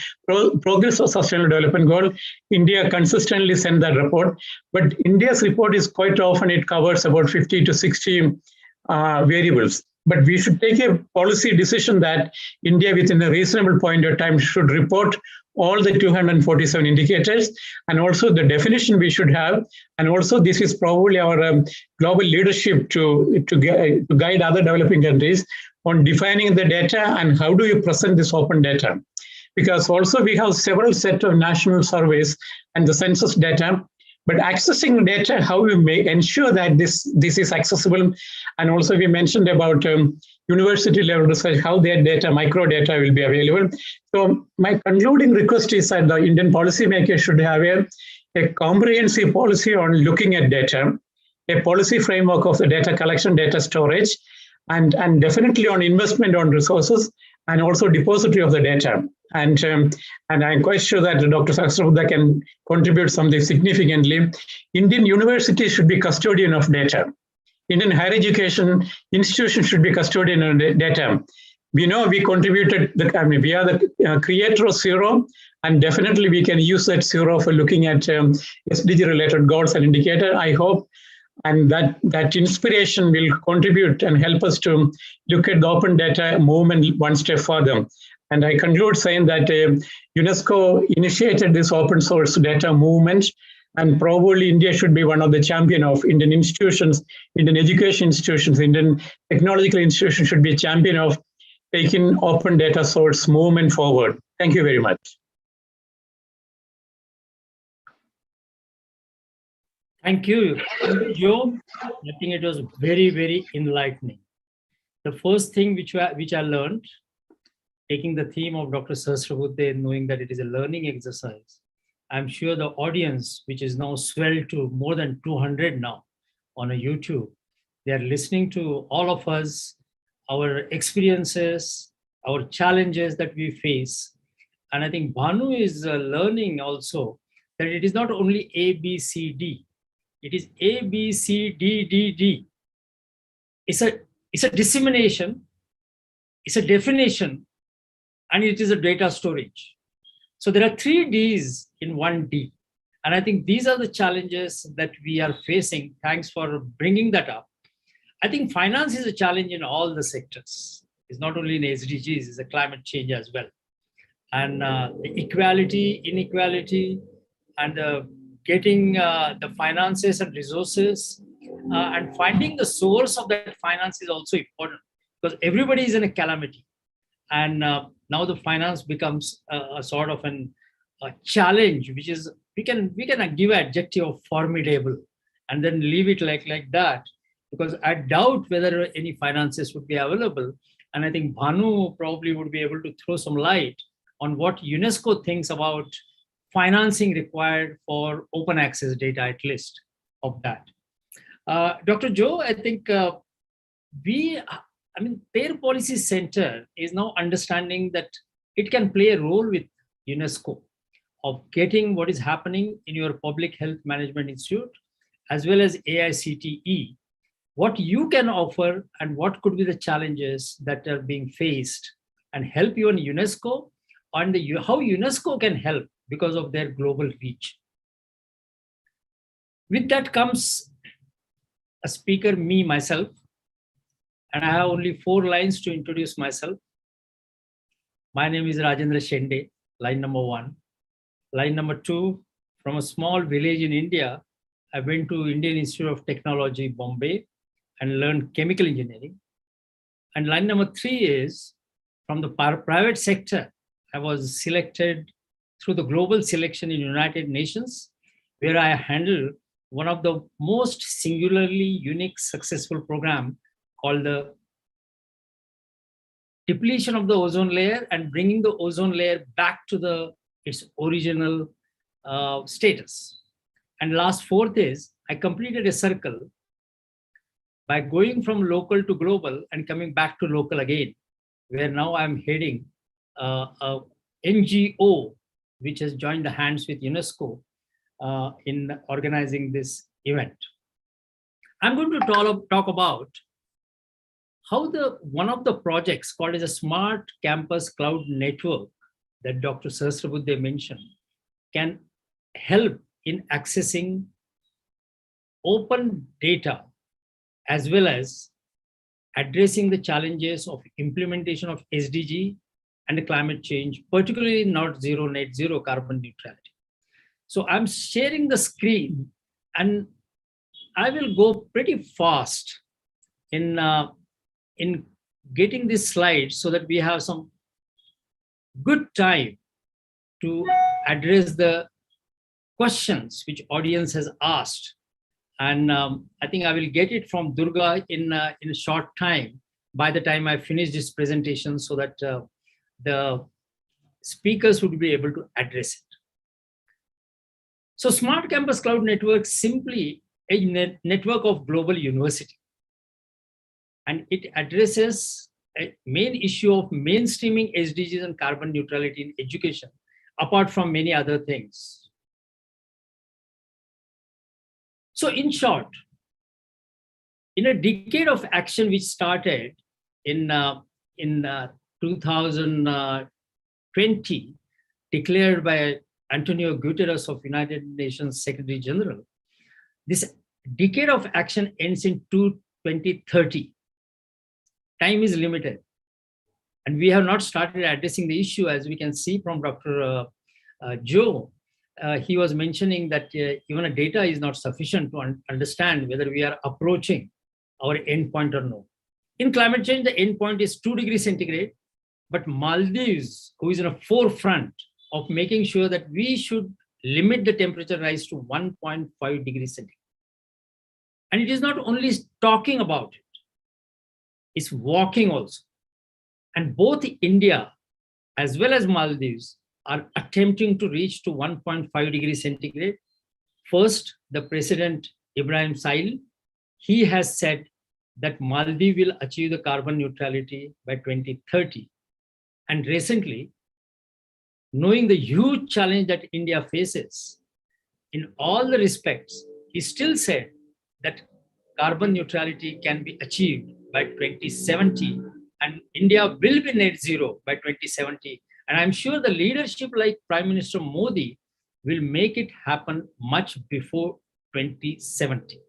Speaker 5: progress of Sustainable Development Goal. India consistently sent that report, but India's report is quite often, it covers about 50 to 60 variables. But we should take a policy decision that India, within a reasonable point of time, should report all the 247 indicators, and also the definition we should have. And also this is probably our global leadership to guide other developing countries on defining the data and how do you present this open data. Because also we have several set of national surveys and the census data, but accessing data, how we may ensure that this is accessible. And also we mentioned about university level research, how their data, micro data will be available. So my concluding request is that the Indian policymakers should have a comprehensive policy on looking at data, a policy framework of the data collection, data storage, and definitely on investment on resources, and also depository of the data. And I'm quite sure that Dr. Sahasrabudhe can contribute something significantly. Indian universities should be custodian of data. Indian higher education institutions should be custodian of data. We know we contributed, we are the creator of Zero, and definitely we can use that Zero for looking at SDG related goals and indicators. I hope and that inspiration will contribute and help us to look at the open data movement one step further. And I conclude saying that UNESCO initiated this open source data movement, and probably India should be one of the champion of Indian institutions, Indian education institutions, Indian technological institutions should be a champion of taking open data source movement forward. Thank you very much.
Speaker 1: Thank you, Joe. I think it was very, very enlightening. The first thing which I learned, taking the theme of Dr. Sahasrabudhe, knowing that it is a learning exercise, I'm sure the audience, which is now swelled to more than 200 now on a YouTube, they are listening to all of us, our experiences, our challenges that we face. And I think Bhanu is learning also that it is not only A, B, C, D. It is A, B, C, D, D, D. It's a dissemination, it's a definition, and it is a data storage. So there are 3 Ds in 1 D. And I think these are the challenges that we are facing. Thanks for bringing that up. I think finance is a challenge in all the sectors. It's not only in SDGs, it's a climate change as well. And the equality, inequality, and getting the finances and resources and finding the source of that finance is also important, because everybody is in a calamity. And now the finance becomes a sort of a challenge, which is, we can give an adjective of formidable and then leave it like that, because I doubt whether any finances would be available. And I think Bhanu probably would be able to throw some light on what UNESCO thinks about financing required for open access data, at least of that. Dr. Joe, I think TERRE Policy Center is now understanding that it can play a role with UNESCO of getting what is happening in your Public Health Management Institute, as well as AICTE, what you can offer and what could be the challenges that are being faced, and help you in UNESCO, and how UNESCO can help because of their global reach. With that comes a speaker, myself, and I have only 4 lines to introduce myself. My name is Rajendra Shende, line number 1. Line number 2, from a small village in India, I went to Indian Institute of Technology, Bombay, and learned chemical engineering. And line number 3 is, from the private sector, I was selected through the global selection in United Nations, where I handled one of the most singularly unique successful program called the depletion of the ozone layer and bringing the ozone layer back to its original status. And last 4th is, I completed a circle by going from local to global and coming back to local again, where now I'm heading a NGO, which has joined the hands with UNESCO in organizing this event. I'm going to talk about how one of the projects called as a Smart Campus Cloud Network that Dr. Sahasrabudhe mentioned can help in accessing open data, as well as addressing the challenges of implementation of SDG and climate change, particularly net zero carbon neutrality. So I'm sharing the screen, and I will go pretty fast in getting this slide so that we have some good time to address the questions which audience has asked. And I think I will get it from Durga in a short time, by the time I finish this presentation, so that the speakers would be able to address it. So Smart Campus Cloud Network is simply a network of global university. And it addresses a main issue of mainstreaming SDGs and carbon neutrality in education, apart from many other things. So in short, in a decade of action which started in 2020, declared by Antonio Guterres of United Nations Secretary General, this decade of action ends in 2030. Time is limited. And we have not started addressing the issue, as we can see from Dr. Joe. He was mentioning that even a data is not sufficient to understand whether we are approaching our endpoint or no. In climate change, the endpoint is 2 degrees centigrade, but Maldives, who is in a forefront of making sure that we should limit the temperature rise to 1.5 degrees centigrade. And it is not only talking about it, it's walking also. And both India as well as Maldives are attempting to reach to 1.5 degrees centigrade. First, the President Ibrahim Sail, he has said that Maldives will achieve the carbon neutrality by 2030. And recently, knowing the huge challenge that India faces, in all the respects, he still said that carbon neutrality can be achieved by 2070, and India will be net zero by 2070. And I'm sure the leadership like Prime Minister Modi will make it happen much before 2070.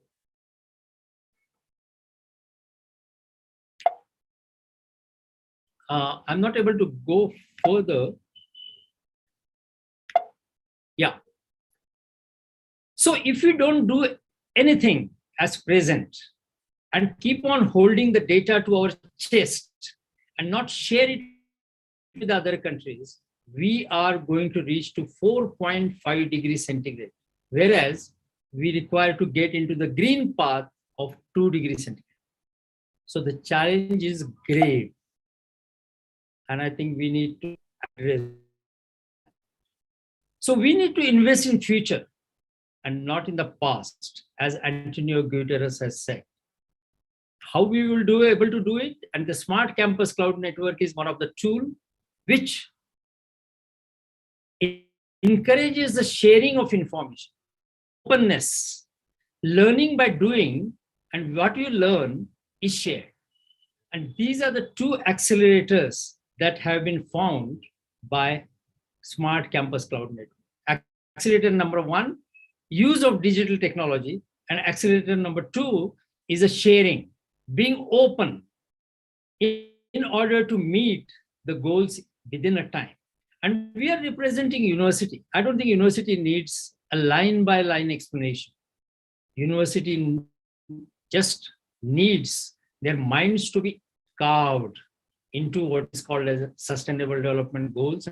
Speaker 1: I'm not able to go further. Yeah. So if we don't do anything as present and keep on holding the data to our chest and not share it with other countries, we are going to reach to 4.5 degrees centigrade, whereas we require to get into the green path of 2 degrees centigrade. So the challenge is grave, and I think we need to address. So we need to invest in future and not in the past, as Antonio Guterres has said. How we will be able to do it? And the Smart Campus Cloud Network is one of the tools which encourages the sharing of information, openness, learning by doing, and what you learn is shared. And these are the 2 accelerators that have been found by Smart Campus Cloud Network. Accelerator number 1, use of digital technology, and accelerator number 2 is a sharing, being open in order to meet the goals within a time. And we are representing university. I don't think university needs a line-by-line explanation. University just needs their minds to be carved into what is called as sustainable development goals.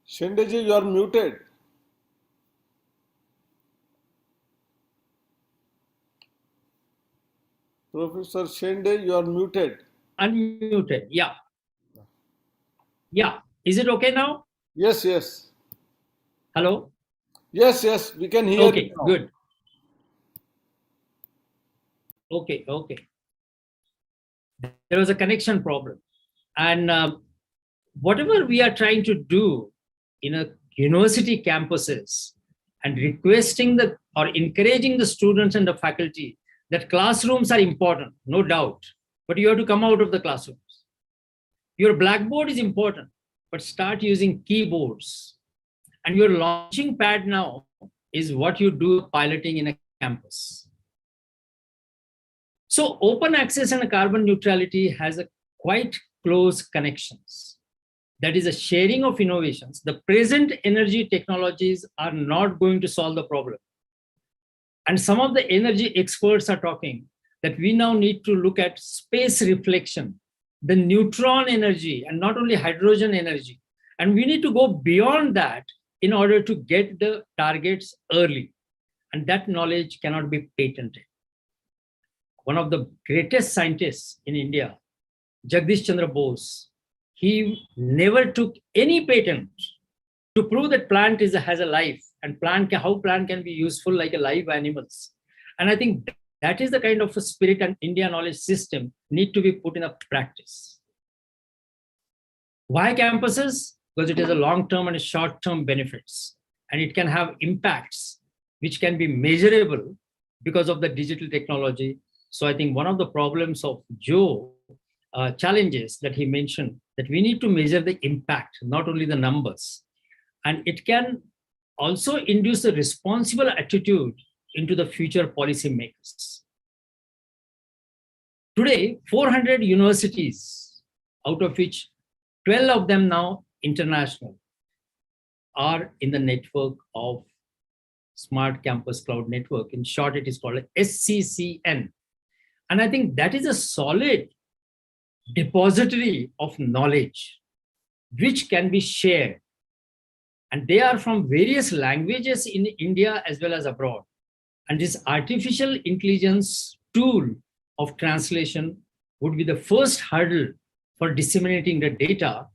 Speaker 3: Shendeji, you are muted. Professor Shende, you are muted.
Speaker 1: Unmuted, yeah. Yeah, is it okay now?
Speaker 3: Yes, yes.
Speaker 1: Hello?
Speaker 3: Yes, yes, we can hear
Speaker 1: Okay,
Speaker 3: you now.
Speaker 1: good. Okay, okay. There was a connection problem. And whatever we are trying to do in a university campuses and requesting or encouraging the students and the faculty that classrooms are important, no doubt, but you have to come out of the classrooms. Your blackboard is important, but start using keyboards. And your launching pad now is what you do piloting in a campus. So open access and carbon neutrality has a quite close connections. That is a sharing of innovations. The present energy technologies are not going to solve the problem. And some of the energy experts are talking that we now need to look at space reflection, the neutron energy, and not only hydrogen energy. And we need to go beyond that in order to get the targets early. And that knowledge cannot be patented. One of the greatest scientists in India, Jagdish Chandra Bose, he never took any patent to prove that plant has a life and how plant can be useful like a live animals. And I think that is the kind of a spirit and India knowledge system need to be put in a practice. Why campuses? Because it has a long-term and a short-term benefits, and it can have impacts which can be measurable because of the digital technology. So I think one of the problems of Joe challenges that he mentioned, that we need to measure the impact, not only the numbers. And it can also induce a responsible attitude into the future policymakers. Today, 400 universities, out of which 12 of them now international, are in the network of Smart Campus Cloud Network. In short, it is called SCCN. And I think that is a solid depository of knowledge which can be shared. And they are from various languages in India as well as abroad. And this artificial intelligence tool of translation would be the first hurdle for disseminating the data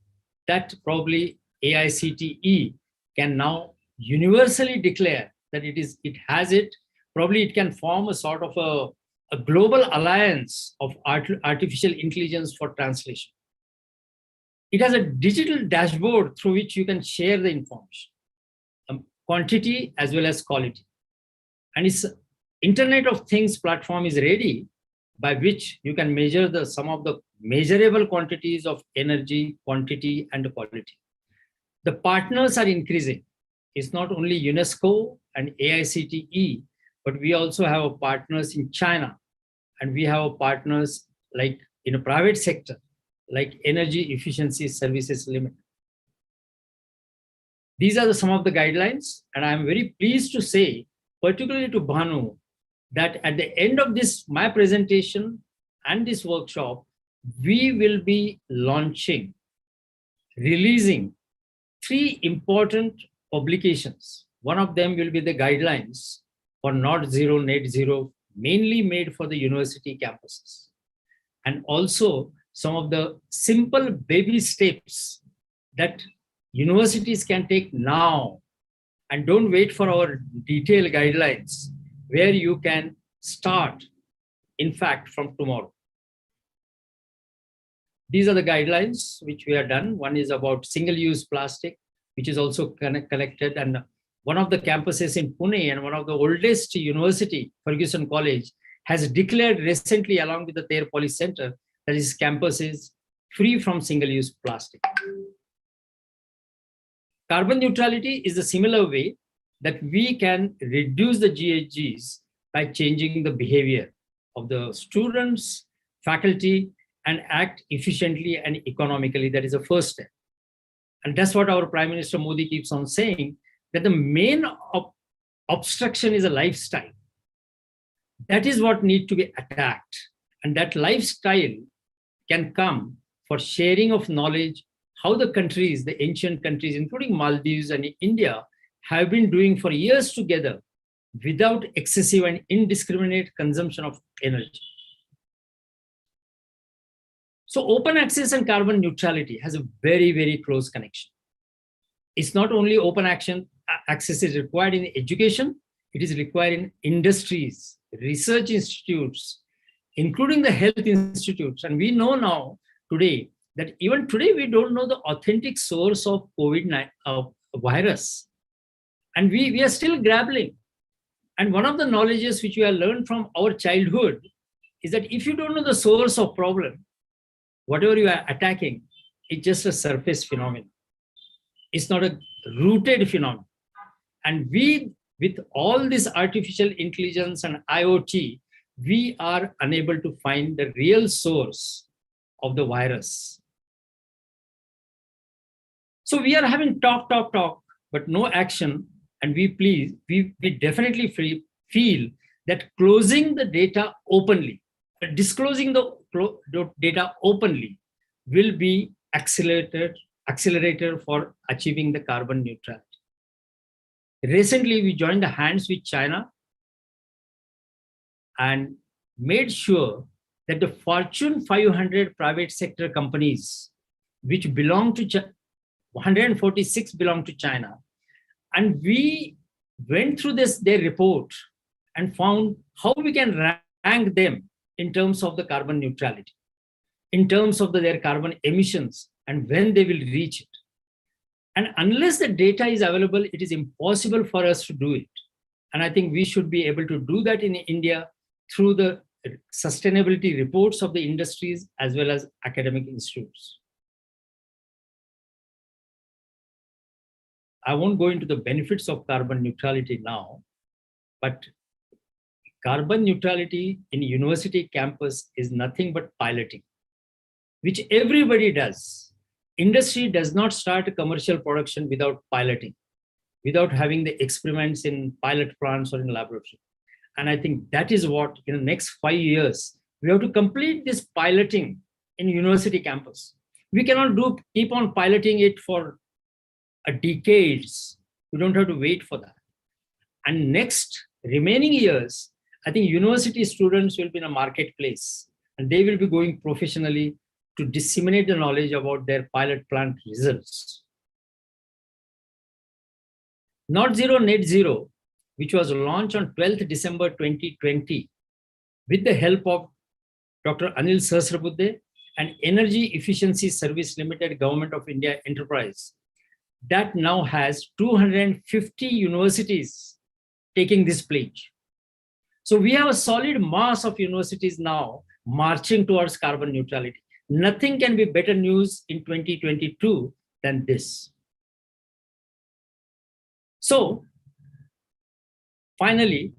Speaker 1: that probably AICTE can now universally declare that it has it. Probably it can form a sort of a global alliance of artificial intelligence for translation. It has a digital dashboard through which you can share the information, quantity as well as quality. And its Internet of Things platform is ready, by which you can measure some of the measurable quantities of energy, quantity, and quality. The partners are increasing. It's not only UNESCO and AICTE, but we also have partners in China, and we have partners like in a private sector, like Energy Efficiency Services Limited. These are some of the guidelines, and I'm very pleased to say, particularly to Bhanu, that at the end of my presentation and this workshop, we will be releasing 3 important publications. One of them will be the guidelines for Not Zero, Net Zero, mainly made for the university campuses. And also some of the simple baby steps that universities can take now, and don't wait for our detailed guidelines, where you can start, in fact, from tomorrow. These are the guidelines which we have done. One is about single-use plastic, which is also collected. And one of the campuses in Pune and one of the oldest university, Ferguson College, has declared recently, along with the TERRE Policy Center, that its campus is free from single-use plastic. Carbon neutrality is a similar way that we can reduce the GHGs by changing the behavior of the students, faculty, and act efficiently and economically. That is the first step. And that's what our Prime Minister Modi keeps on saying, that the main obstruction is a lifestyle. That is what needs to be attacked. And that lifestyle can come for sharing of knowledge, how the countries, the ancient countries, including Maldives and India, have been doing for years together without excessive and indiscriminate consumption of energy. So open access and carbon neutrality has a very, very close connection. It's not only open access is required in education, it is required in industries, research institutes, including the health institutes. And we know now today that even today we don't know the authentic source of COVID virus. And we are still grappling. And one of the knowledges which we have learned from our childhood is that if you don't know the source of problem, whatever you are attacking, it's just a surface phenomenon. It's not a rooted phenomenon. And we, with all this artificial intelligence and IoT, we are unable to find the real source of the virus. So we are having talk, but no action. And we definitely feel that closing the data openly, disclosing the data openly will be accelerator for achieving the carbon neutrality. Recently, we joined hands with China and made sure that the Fortune 500 private sector companies, which belong to 146 belong to China, and we went through their report and found how we can rank them in terms of the carbon neutrality, in terms of their carbon emissions, and when they will reach it. And unless the data is available, it is impossible for us to do it. And I think we should be able to do that in India through the sustainability reports of the industries as well as academic institutes. I won't go into the benefits of carbon neutrality now, but carbon neutrality in university campus is nothing but piloting, which everybody does. Industry does not start commercial production without piloting, without having the experiments in pilot plants or in laboratory. And I think that is what in the next 5 years, we have to complete this piloting in university campus. We cannot keep on piloting it for decades. We don't have to wait for that. And next remaining years, I think university students will be in a marketplace and they will be going professionally to disseminate the knowledge about their pilot plant results. Not Zero Net Zero, which was launched on 12th December 2020 with the help of Dr. Anil Sahasrabudhe and Energy Efficiency Service Limited Government of India Enterprise, that now has 250 universities taking this pledge. So we have a solid mass of universities now marching towards carbon neutrality. Nothing can be better news in 2022 than this. So finally,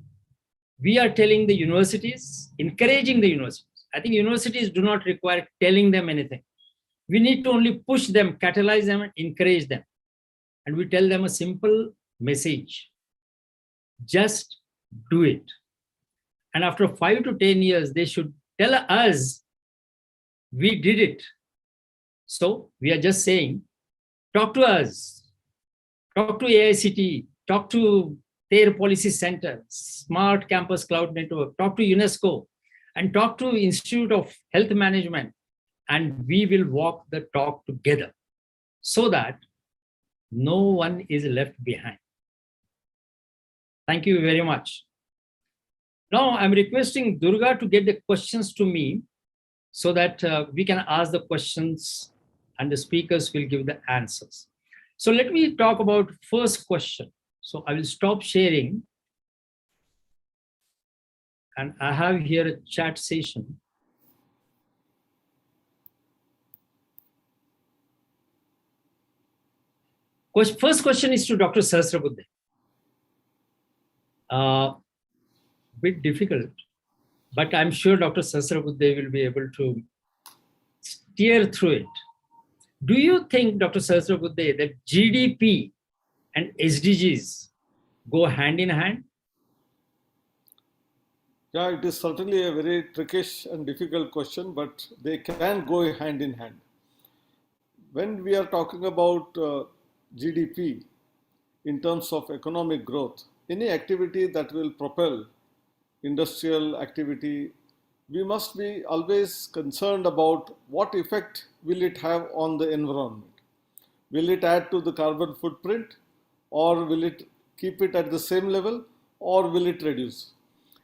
Speaker 1: we are telling the universities, encouraging the universities. I think universities do not require telling them anything. We need to only push them, catalyze them, and encourage them. And we tell them a simple message: just do it. And after 5 to 10 years, they should tell us, we did it. So we are just saying, talk to us, talk to AICTE, talk to TERRE Policy Center, Smart Campus Cloud Network, talk to UNESCO, and talk to Institute of Health Management, and we will walk the talk together so that no one is left behind. Thank you very much. Now I'm requesting Durga to get the questions to me so that we can ask the questions and the speakers will give the answers. So let me talk about first question. So I will stop sharing. And I have here a chat session. First question is to Dr. Sahasrabudhe. Bit difficult, but I'm sure Dr. Sahasrabudhe will be able to steer through it. Do you think, Dr. Sahasrabudhe, that GDP and SDGs go hand in hand?
Speaker 3: Yeah, it is certainly a very trickish and difficult question, but they can go hand in hand. When we are talking about GDP in terms of economic growth, any activity that will propel industrial activity, we must be always concerned about what effect will it have on the environment. Will it add to the carbon footprint, or will it keep it at the same level, or will it reduce?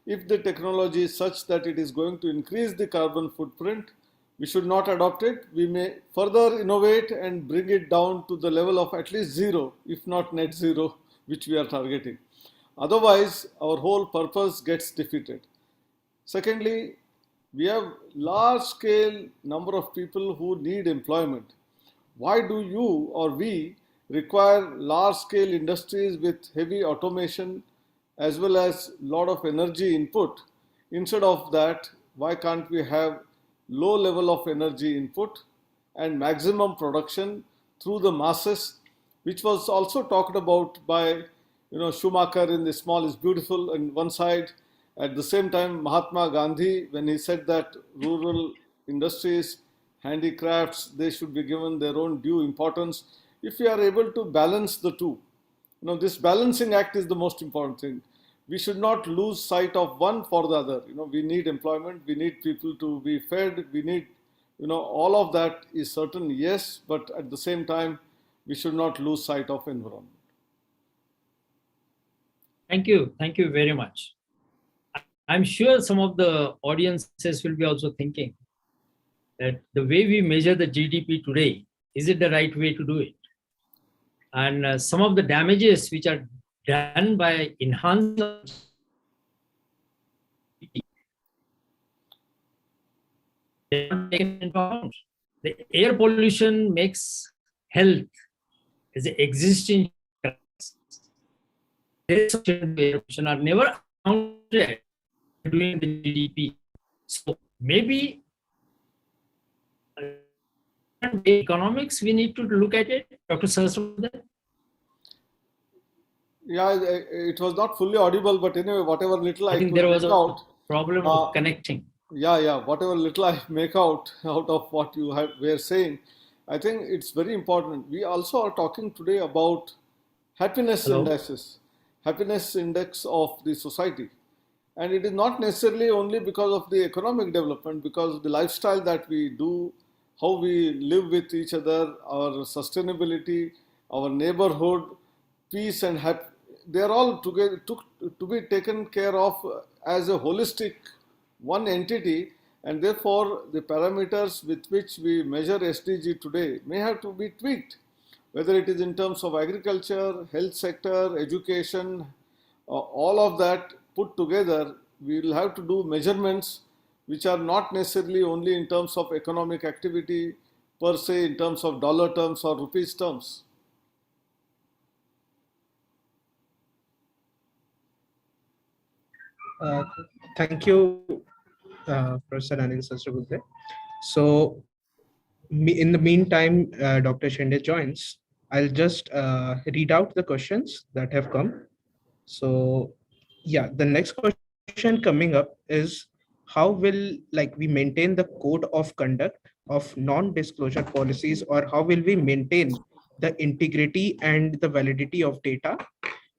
Speaker 3: If the technology is such that it is going to increase the carbon footprint, we should not adopt it. We may further innovate and bring it down to the level of at least zero, if not net zero, which we are targeting. Otherwise, our whole purpose gets defeated. Secondly, we have large scale number of people who need employment. Why do you or we require large scale industries with heavy automation as well as lot of energy input? Instead of that, why can't we have low level of energy input and maximum production through the masses, which was also talked about by Schumacher in The Small is Beautiful on one side. At the same time, Mahatma Gandhi, when he said that rural industries, handicrafts, they should be given their own due importance. If we are able to balance the two, this balancing act is the most important thing. We should not lose sight of one for the other. We need employment, we need people to be fed, we need, all of that is certain, yes, but at the same time, we should not lose sight of environment.
Speaker 1: Thank you very much. I'm sure some of the audiences will be also thinking that the way we measure the GDP today, is it the right way to do it? And some of the damages which are done by enhancing they are taken into account. The air pollution makes health as an existing crisis. Air pollution are never counted doing the GDP. So maybe economics, we need to look at it. Dr. Sahasrabudhe?
Speaker 3: Yeah, it was not fully audible, but anyway, whatever little I
Speaker 1: think
Speaker 3: could
Speaker 1: there was
Speaker 3: make
Speaker 1: a
Speaker 3: out.
Speaker 1: problem of connecting.
Speaker 3: Yeah, whatever little I make out of what you were saying, I think it's very important. We also are talking today about happiness indices, happiness index of the society. And it is not necessarily only because of the economic development, because the lifestyle that we do, how we live with each other, our sustainability, our neighborhood, peace and happiness, they are all together to be taken care of as a holistic one entity, and therefore the parameters with which we measure SDG today may have to be tweaked, whether it is in terms of agriculture, health sector, education, all of that put together. We will have to do measurements which are not necessarily only in terms of economic activity per se, in terms of dollar terms or rupees terms.
Speaker 4: Thank you, Professor Anil Sahasrabudhe. So, in the meantime, Dr. Shinde joins. I'll just read out the questions that have come. So, yeah, the next question coming up is, how will we maintain the code of conduct of non-disclosure policies, or how will we maintain the integrity and the validity of data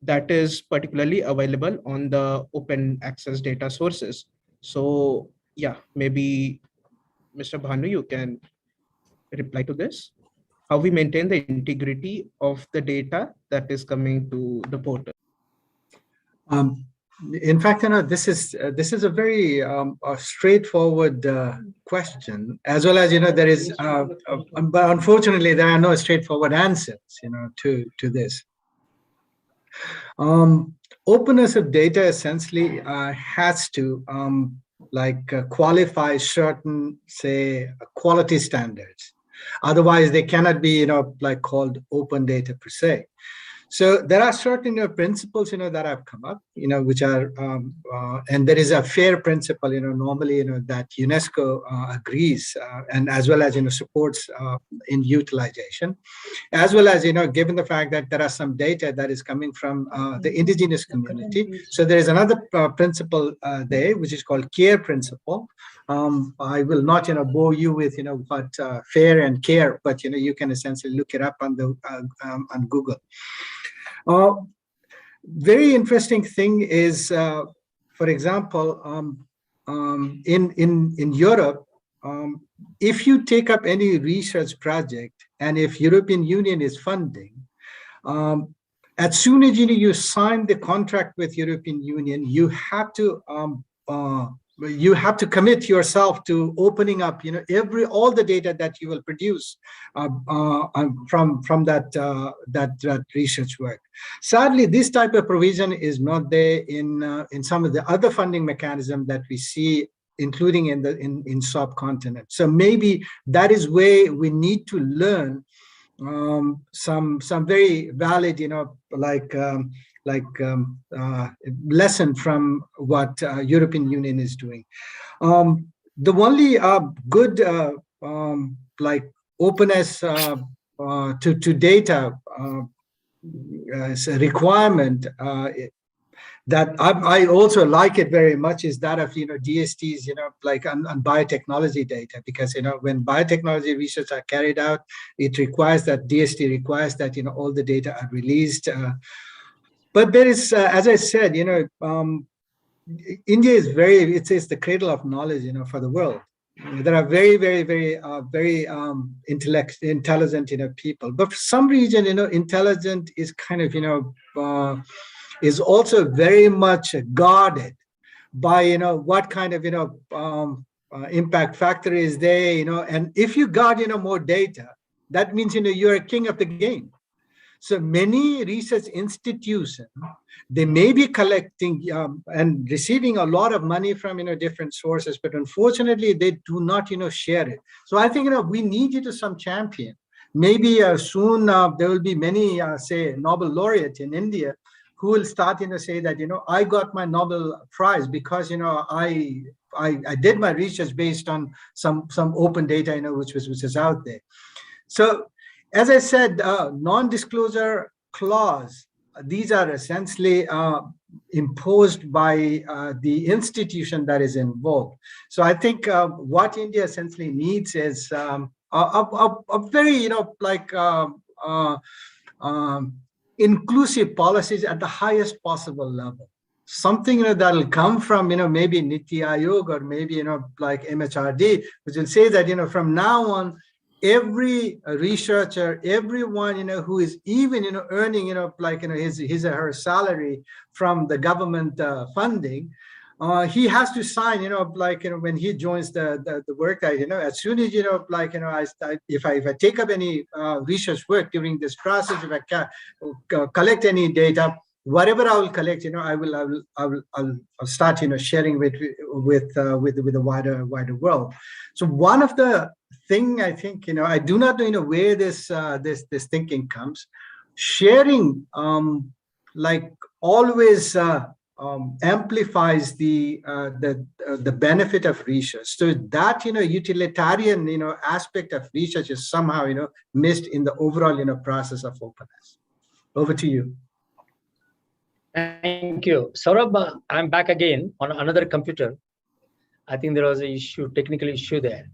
Speaker 4: that is particularly available on the open access data sources? So yeah, maybe Mr. Bhanu, you can reply to this. How we maintain the integrity of the data that is coming to the portal?
Speaker 2: In fact, this is a very straightforward question, as well as there is, but unfortunately there are no straightforward answers, to this. Openness of data essentially has to qualify certain, say, quality standards. Otherwise, they cannot be, called open data per se. So there are certain principles, that have come up, which are, and there is a FAIR principle, normally, that UNESCO agrees and as well as, supports in utilization, as well as, given the fact that there are some data that is coming from the indigenous community. So there is another principle there, which is called CARE principle. I will not, bore you with, what FAIR and CARE, but, you can essentially look it up on the on Google. Very interesting thing is, for example, in Europe, if you take up any research project and if European Union is funding, as soon as you sign the contract with European Union, you have to you have to commit yourself to opening up, all the data that you will produce from that research work. Sadly, this type of provision is not there in some of the other funding mechanisms that we see, including in subcontinent. So maybe that is where we need to learn some very valid, lesson from what European Union is doing. The only good openness to data requirement that I also like it very much is that of DSTs, on biotechnology data, because when biotechnology research are carried out, it requires that DST requires that all the data are released. But there is, as I said, India is it's the cradle of knowledge, for the world. There are very, very, very, very intelligent, people. But for some reason, intelligent is kind of, is also very much guarded by, what kind of, impact factor is there, and if you guard, more data, that means, you're a king of the game. So many research institutions, they may be collecting and receiving a lot of money from different sources, but unfortunately they do not share it. So I think we need some champion. Maybe soon there will be many say Nobel laureate in India who will start say that I got my Nobel Prize because I did my research based on some open data which is out there. So as I said, non-disclosure clause, these are essentially imposed by the institution that is involved. So I think what India essentially needs is a very, inclusive policies at the highest possible level. Something that will come from maybe Niti Aayog or maybe MHRD, which will say that from now on, every researcher, everyone who is even earning his or her salary from the government funding, he has to sign when he joins the work that as soon as if I take up any research work during this process, if I collect any data, whatever I will collect, I'll start sharing with the wider world. So one of the thing I think I do not know where this thinking comes. Sharing always amplifies the benefit of research. So that utilitarian aspect of research is somehow missed in the overall process of openness. Over to you.
Speaker 1: Thank you, Saurabh. I'm back again on another computer. I think there was a technical issue there.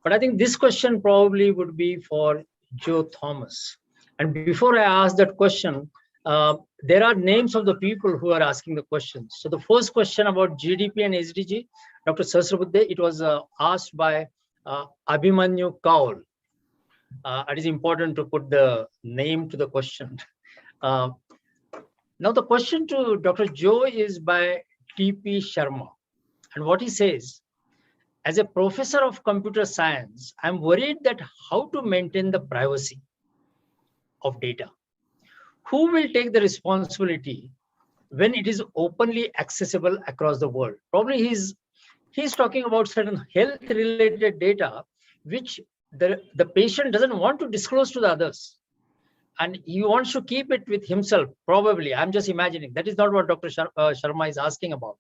Speaker 1: But I think this question probably would be for Joe Thomas. And before I ask that question, there are names of the people who are asking the questions. So the first question about GDP and SDG, Dr. Sahasrabudhe, it was asked by Abhimanyu Kaul. It is important to put the name to the question. Now the question to Dr. Joe is by T.P. Sharma. And what he says, as a professor of computer science, I'm worried that how to maintain the privacy of data. Who will take the responsibility when it is openly accessible across the world? Probably he's talking about certain health-related data, which the patient doesn't want to disclose to the others. And he wants to keep it with himself, probably. I'm just imagining. That is not what Dr. Sharma is asking about.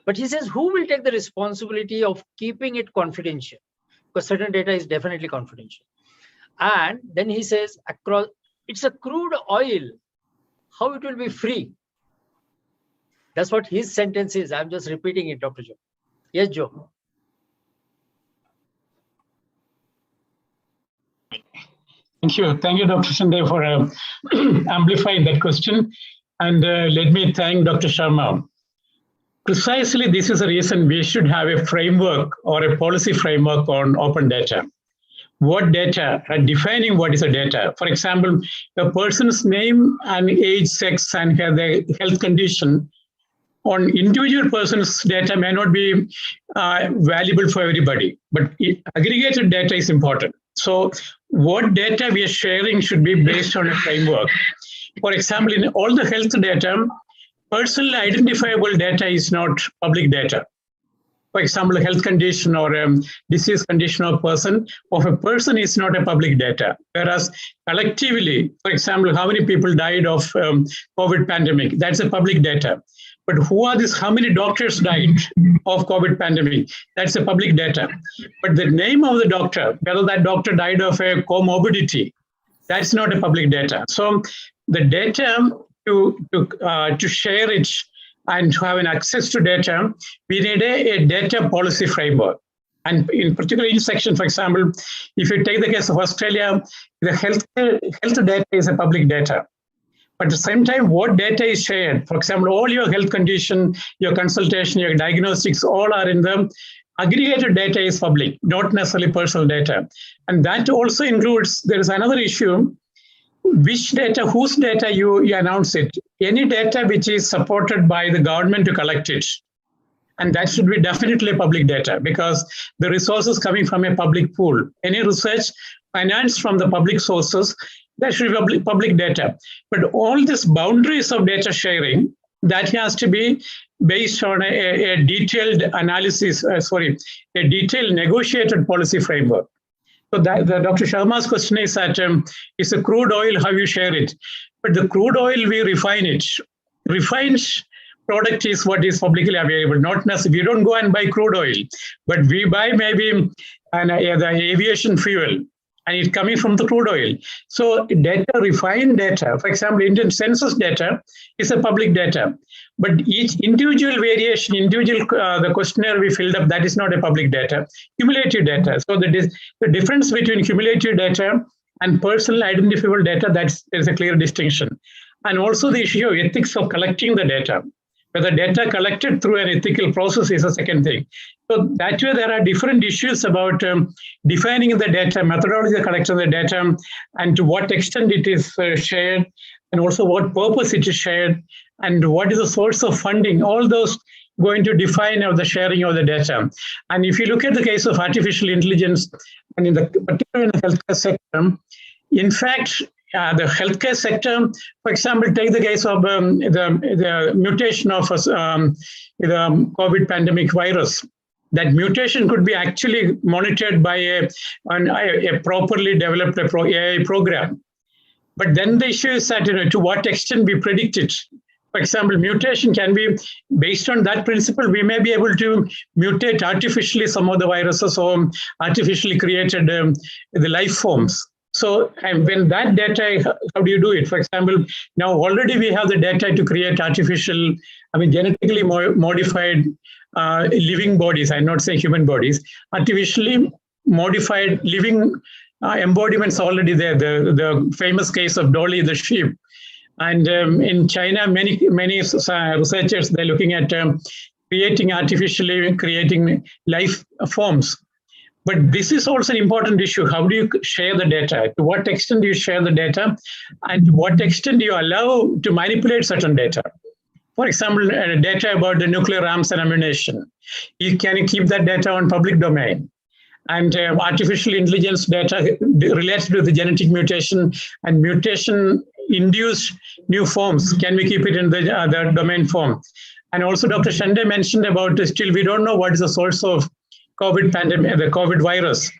Speaker 1: But he says, who will take the responsibility of keeping it confidential? Because certain data is definitely confidential. And then he says, it's a crude oil. How it will be free? That's what his sentence is. I'm just repeating it, Dr. Joe. Yes, Joe.
Speaker 5: Thank you, Dr. Shinde, for amplifying that question. And let me thank Dr. Sharma. Precisely, this is the reason we should have a framework or a policy framework on open data. What data, and defining what is a data. For example, a person's name and age, sex, and their health condition on individual person's data may not be valuable for everybody, but aggregated data is important. So what data we are sharing should be based on a framework. For example, in all the health data, personally identifiable data is not public data. For example, a health condition or a disease condition of a person is not a public data. Whereas collectively, for example, how many people died of COVID pandemic, that's a public data. But how many doctors died of COVID pandemic, that's a public data. But the name of the doctor, whether that doctor died of a comorbidity, that's not a public data. So the data to share it and to have an access to data, we need a data policy framework. And in particular, each section, for example, if you take the case of Australia, the health data is a public data. But at the same time, what data is shared? For example, all your health condition, your consultation, your diagnostics, all are in the aggregated data is public, not necessarily personal data. And that also includes, there is another issue, which data, whose data you announce it. Any data which is supported by the government to collect it. And that should be definitely public data because the resources coming from a public pool. Any research financed from the public sources, that should be public data. But all these boundaries of data sharing, that has to be based on a detailed analysis, a detailed negotiated policy framework. So Dr. Sharma's question is that is a crude oil, how you share it? But the crude oil, we refine it. Refined product is what is publicly available. Not necessarily, we don't go and buy crude oil, but we buy maybe the aviation fuel, and it's coming from the crude oil. So data, refined data, for example, Indian census data is a public data. But each individual variation, the questionnaire we filled up, that is not a public data, cumulative data. So the difference between cumulative data and personal identifiable data, there's a clear distinction. And also the issue of ethics of collecting the data. Whether data collected through an ethical process is a second thing. So that way there are different issues about defining the data, methodology of collecting the data, and to what extent it is shared, and also what purpose it is shared, and what is the source of funding. All those going to define the sharing of the data. And if you look at the case of artificial intelligence, and particularly in the healthcare sector, in fact, the healthcare sector, for example, take the case of the mutation of the COVID pandemic virus. That mutation could be actually monitored by a properly developed AI program. But then the issue is that to what extent we predict it. For example, mutation can be based on that principle. We may be able to mutate artificially some of the viruses or artificially created the life forms. So, and when that data, how do you do it? For example, now already we have the data to create genetically modified living bodies. I'm not saying human bodies, artificially modified living embodiments already there. The famous case of Dolly the sheep. And in China, many researchers, they're looking at creating life forms. But this is also an important issue. How do you share the data? To what extent do you share the data? And to what extent do you allow to manipulate certain data? For example, data about the nuclear arms and ammunition. You can keep that data on public domain. And artificial intelligence data related to the genetic mutation and mutation-induced new forms. Can we keep it in the domain form? And also Dr. Shande mentioned about still we don't know what is the source of COVID pandemic, the COVID virus.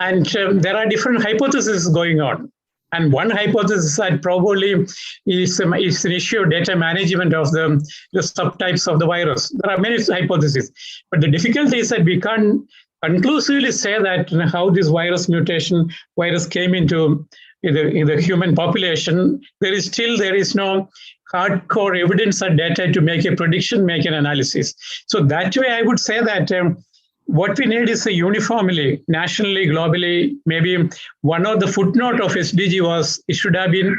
Speaker 5: And there are different hypotheses going on. And one hypothesis that probably is an issue of data management of the subtypes of the virus. There are many hypotheses. But the difficulty is that we can't conclusively say that how this virus came into the human population. There is no hardcore evidence or data to make a prediction, make an analysis. So that way I would say that what we need is a uniformly, nationally, globally, maybe one of the footnote of SDG was, it should have been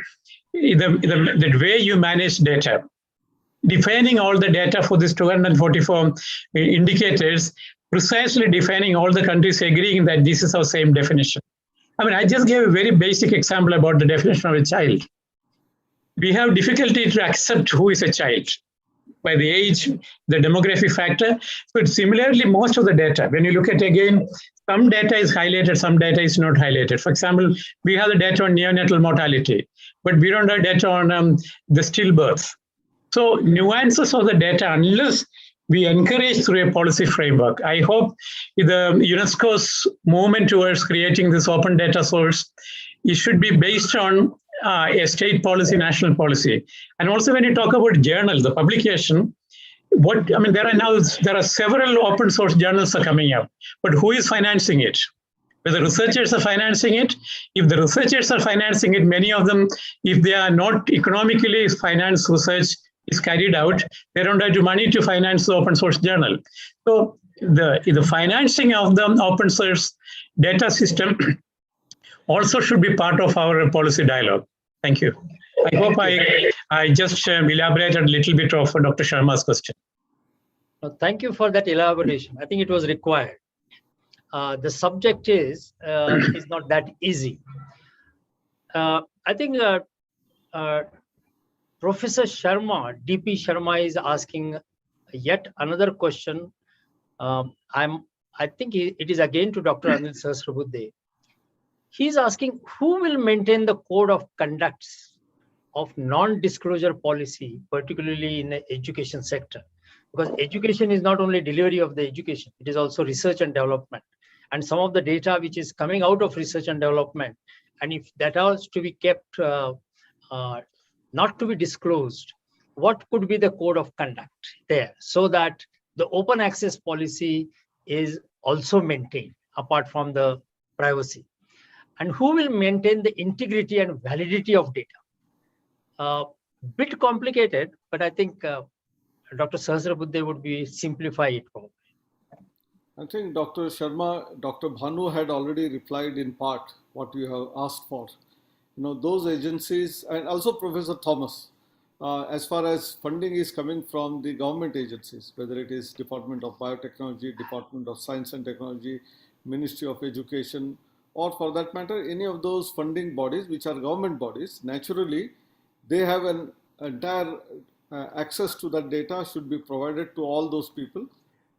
Speaker 5: the way you manage data. Defining all the data for these 244 indicators, precisely defining all the countries agreeing that this is our same definition. I just gave a very basic example about the definition of a child. We have difficulty to accept who is a child. by the age, the demographic factor. But similarly, most of the data, when you look at again, some data is highlighted, some data is not highlighted. For example, we have the data on neonatal mortality, but we don't have data on the stillbirth. So nuances of the data, unless we encourage through a policy framework. I hope the UNESCO's movement towards creating this open data source, it should be based on a state policy, national policy. And also when you talk about journal, the publication, there are several open source journals are coming up, but who is financing it? Whether researchers are financing it. If the researchers are financing it, many of them, if they are not economically financed research is carried out, they don't have the money to finance the open source journal. So the financing of the open source data system also should be part of our policy dialogue. Thank you. I hope I just elaborated a little bit of Dr. Sharma's question.
Speaker 1: Thank you for that elaboration. I think it was required. The subject is not that easy. I think Professor Sharma, DP Sharma, is asking yet another question. I think it is again to Dr. Anil Sahasrabudhe. He's asking who will maintain the code of conducts of non-disclosure policy, particularly in the education sector, because education is not only delivery of the education, it is also research and development. And some of the data which is coming out of research and development, and if that has to be kept, not to be disclosed, what could be the code of conduct there so that the open access policy is also maintained apart from the privacy? And who will maintain the integrity and validity of data? Bit complicated, but I think Dr. Sahasrabudhe would be simplify it probably.
Speaker 3: I think Dr. Sharma, Dr. Bhanu had already replied in part what you have asked for. Those agencies, and also Professor Thomas, as far as funding is coming from the government agencies, whether it is Department of Biotechnology, Department of Science and Technology, Ministry of Education, or for that matter, any of those funding bodies, which are government bodies, naturally, they have an entire access to that data should be provided to all those people.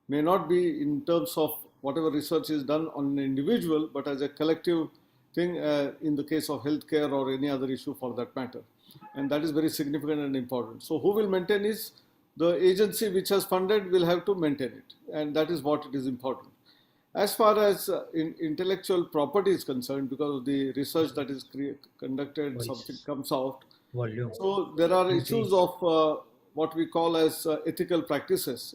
Speaker 3: May not be in terms of whatever research is done on an individual, but as a collective thing in the case of healthcare or any other issue for that matter. And that is very significant and important. So who will maintain is the agency which has funded will have to maintain it. And that is what it is important. As far as intellectual property is concerned, because of the research that is conducted, something comes out.
Speaker 1: Volume.
Speaker 3: So there are issues of what we call as ethical practices,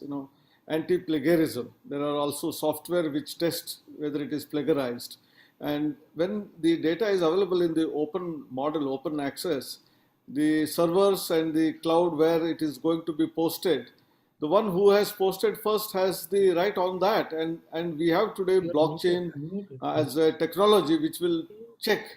Speaker 3: anti-plagiarism. There are also software which tests whether it is plagiarized. And when the data is available in the open model, open access, the servers and the cloud where it is going to be posted, the one who has posted first has the right on that. And we have today blockchain as a technology which will check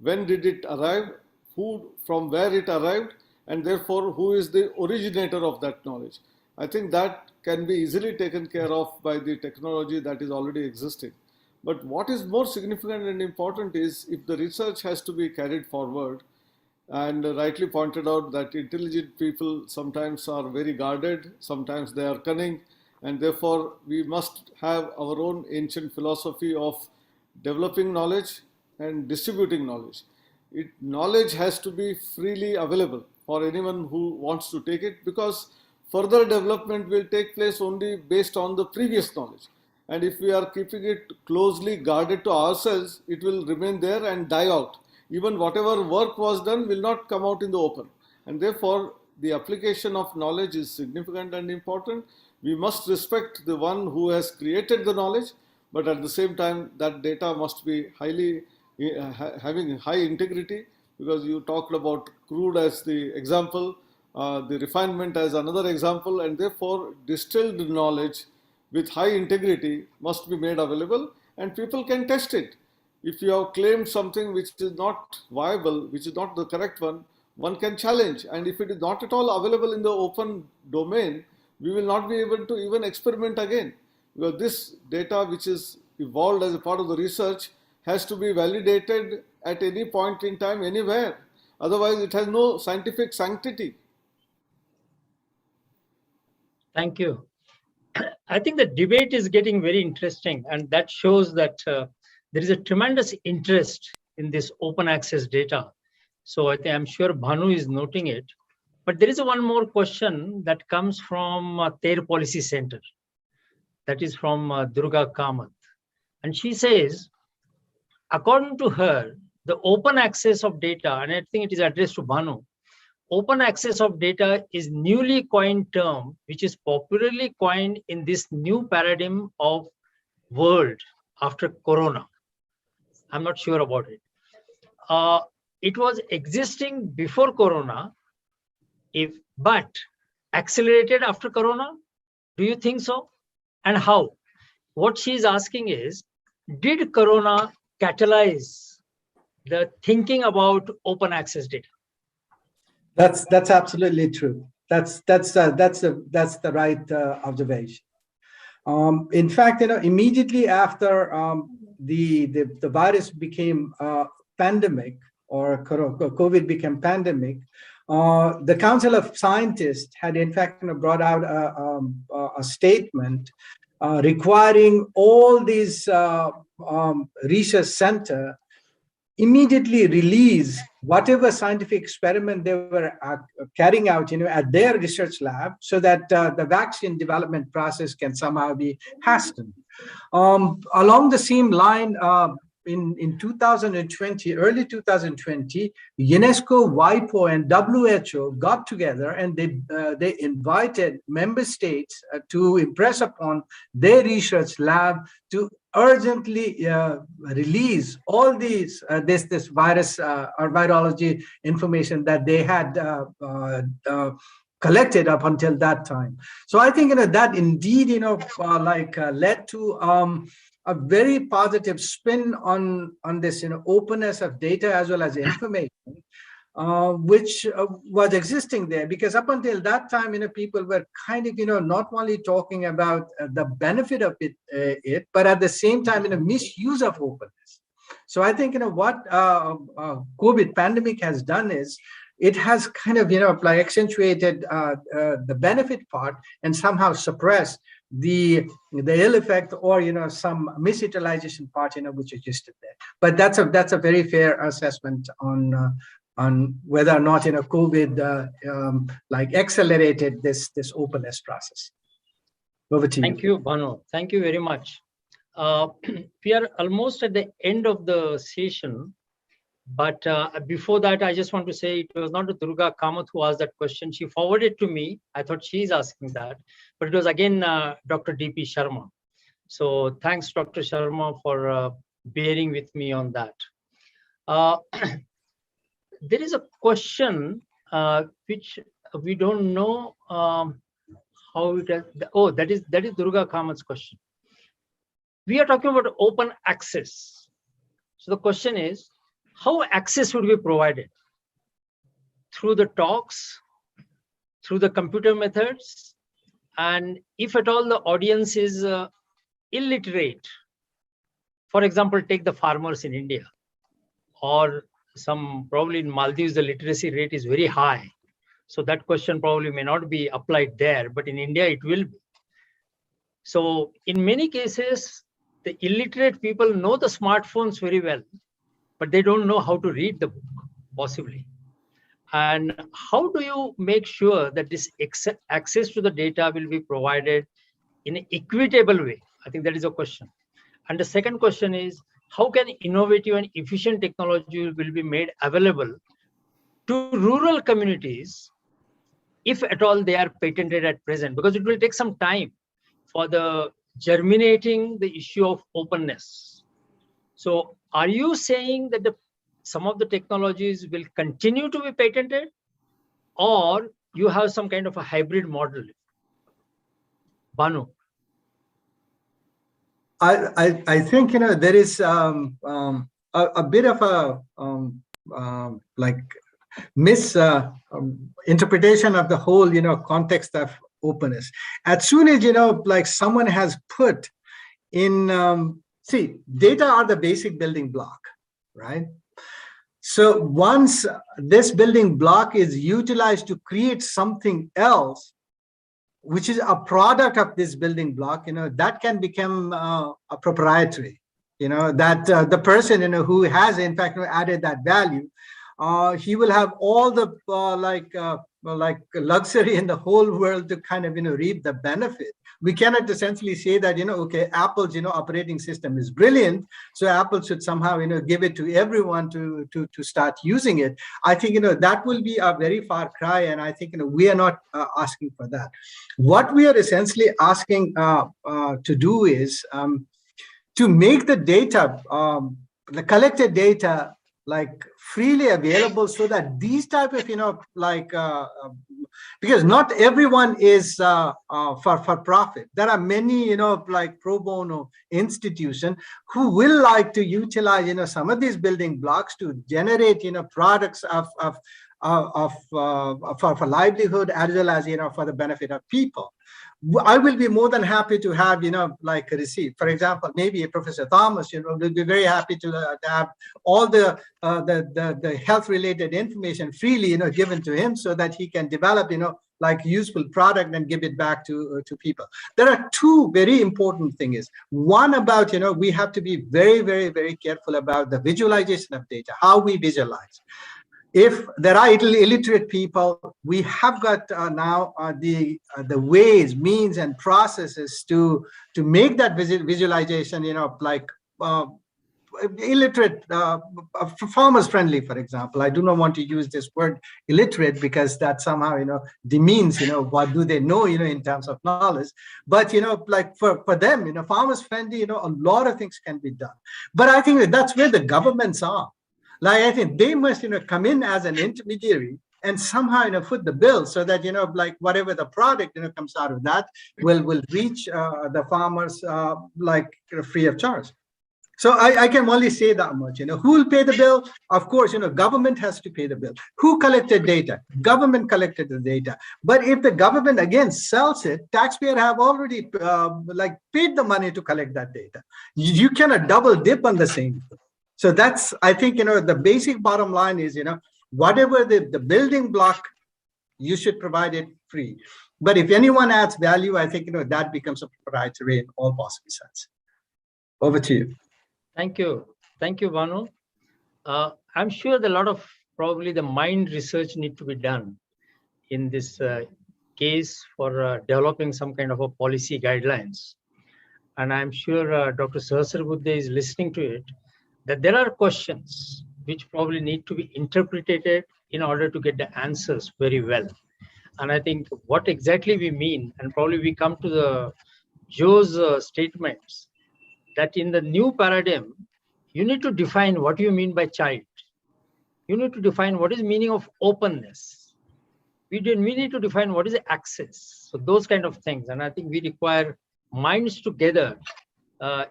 Speaker 3: when did it arrive, who, from where it arrived, and therefore who is the originator of that knowledge. I think that can be easily taken care of by the technology that is already existing. But what is more significant and important is if the research has to be carried forward, and rightly pointed out that intelligent people sometimes are very guarded, sometimes they are cunning, and therefore we must have our own ancient philosophy of developing knowledge and distributing knowledge. Knowledge has to be freely available for anyone who wants to take it, because further development will take place only based on the previous knowledge. And if we are keeping it closely guarded to ourselves, it will remain there and die out. Even whatever work was done will not come out in the open. And therefore, the application of knowledge is significant and important. We must respect the one who has created the knowledge, but at the same time, that data must be having high integrity, because you talked about crude as the example, the refinement as another example, and therefore distilled knowledge with high integrity must be made available, and people can test it. If you have claimed something which is not viable, which is not the correct one, one can challenge. And if it is not at all available in the open domain, we will not be able to even experiment again. Because this data which is evolved as a part of the research has to be validated at any point in time, anywhere. Otherwise, it has no scientific sanctity.
Speaker 1: Thank you. I think the debate is getting very interesting, and that shows that there is a tremendous interest in this open access data. So I'm sure Bhanu is noting it. But there is one more question that comes from TERRE Policy Center. That is from Durga Kamath. And she says, according to her, the open access of data, and I think it is addressed to Bhanu, open access of data is newly coined term, which is popularly coined in this new paradigm of world after Corona. I'm not sure about it. It was existing before Corona, but accelerated after Corona. Do you think so? And how? What she's asking is, did Corona catalyze the thinking about open access data?
Speaker 2: That's absolutely true. That's the right observation. In fact, immediately after the virus became pandemic, or COVID became pandemic, the Council of Scientists had in fact brought out a statement requiring all these research center immediately release whatever scientific experiment they were carrying out, at their research lab, so that the vaccine development process can somehow be hastened. Along the same line, in 2020, early 2020, UNESCO, WIPO, and WHO got together, and they invited member states to impress upon their research lab to urgently release all these this virus or virology information that they had collected up until that time. So I think that indeed led to a very positive spin on this openness of data as well as information, which was existing there, because up until that time people were kind of not only talking about the benefit of it, but at the same time misuse of openness. So I think what COVID pandemic has done is it has kind of accentuated the benefit part and somehow suppressed the ill effect or some misutilization part which existed there. But that's a very fair assessment on whether or not COVID accelerated this openness process. Over to you.
Speaker 1: Thank you, Bhanu. Thank you very much. We are almost at the end of the session, but before that, I just want to say it was not Durga Kamath who asked that question. She forwarded to me. I thought she's asking that, but it was again Dr. D.P. Sharma. So thanks, Dr. Sharma, for bearing with me on that. There is a question which we don't know how it has. Oh, that is Durga Kamath's question. We are talking about open access. So the question is, how access would be provided? Through the talks, through the computer methods, and if at all the audience is illiterate, for example, take the farmers in India, or probably in Maldives, the literacy rate is very high. So that question probably may not be applied there, but in India, it will be. So in many cases, the illiterate people know the smartphones very well, but they don't know how to read the book, possibly. And how do you make sure that this access to the data will be provided in an equitable way? I think that is a question. And the second question is, how can innovative and efficient technology will be made available to rural communities, if at all they are patented at present? Because it will take some time for the germinating the issue of openness. So are you saying that some of the technologies will continue to be patented, or you have some kind of a hybrid model? Bhanu.
Speaker 2: I think there is a bit of a misinterpretation of the whole context of openness. As soon as someone has put in see, data are the basic building block, right? So once this building block is utilized to create something else, which is a product of this building block, that can become a proprietary, that the person, who has in fact added that value, he will have all the like luxury in the whole world to kind of, reap the benefit. We cannot essentially say that, okay, Apple's, operating system is brilliant, so Apple should somehow, give it to everyone to start using it. I think, that will be a very far cry, and I think, we are not asking for that. What we are essentially asking to do is to make the data, the collected data, like freely available, so that these type of, because not everyone is for profit. There are many, like pro bono institutions who will like to utilize, some of these building blocks to generate, products for livelihood, as well as, for the benefit of people. I will be more than happy to have, like a receipt. For example, maybe Professor Thomas, will be very happy to have all the health-related information freely, given to him, so that he can develop, like useful product and give it back to people. There are two very important things. One about, we have to be very, very, very careful about the visualization of data, how we visualize. If there are illiterate people, we have got now the ways, means, and processes to make that visualization, like illiterate, farmers friendly, for example. I do not want to use this word illiterate, because that somehow, demeans, what do they know, in terms of knowledge. But, like for them, farmers friendly, a lot of things can be done. But I think that's where the governments are. Like, I think they must, come in as an intermediary and somehow, foot the bill, so that, like whatever the product, comes out of that will reach the farmers, like free of charge. So I can only say that much. Who will pay the bill? Of course, government has to pay the bill. Who collected data? Government collected the data. But if the government again sells it, taxpayers have already like paid the money to collect that data. You cannot double dip on the same thing. So that's, I think, the basic bottom line is, whatever the building block, you should provide it free. But if anyone adds value, I think, that becomes a proprietary in all possible sense. Over to you.
Speaker 1: Thank you. Thank you, Bhanu. I'm sure that a lot of probably the mind research need to be done in this case for developing some kind of a policy guidelines. And I'm sure Dr. Sahasrabudhe is listening to it, that there are questions which probably need to be interpreted in order to get the answers very well. And I think what exactly we mean, and probably we come to the Joe's statements, that in the new paradigm, you need to define what you mean by child. You need to define what is meaning of openness. We need to define what is access. So those kind of things. And I think we require minds together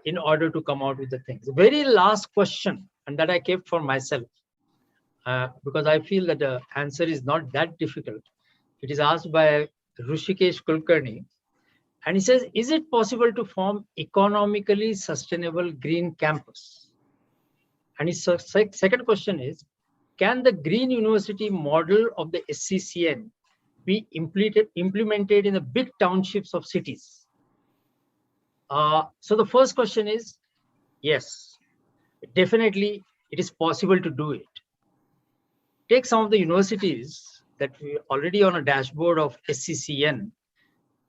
Speaker 1: in order to come out with the things. The very last question, and that I kept for myself, because I feel that the answer is not that difficult. It is asked by Rushikesh Kulkarni, and he says, is it possible to form economically sustainable green campus? And his second question is, can the green university model of the SCCN be implemented in the big townships of cities? So the first question is, yes, definitely it is possible to do it. Take some of the universities that we already on a dashboard of SCCN.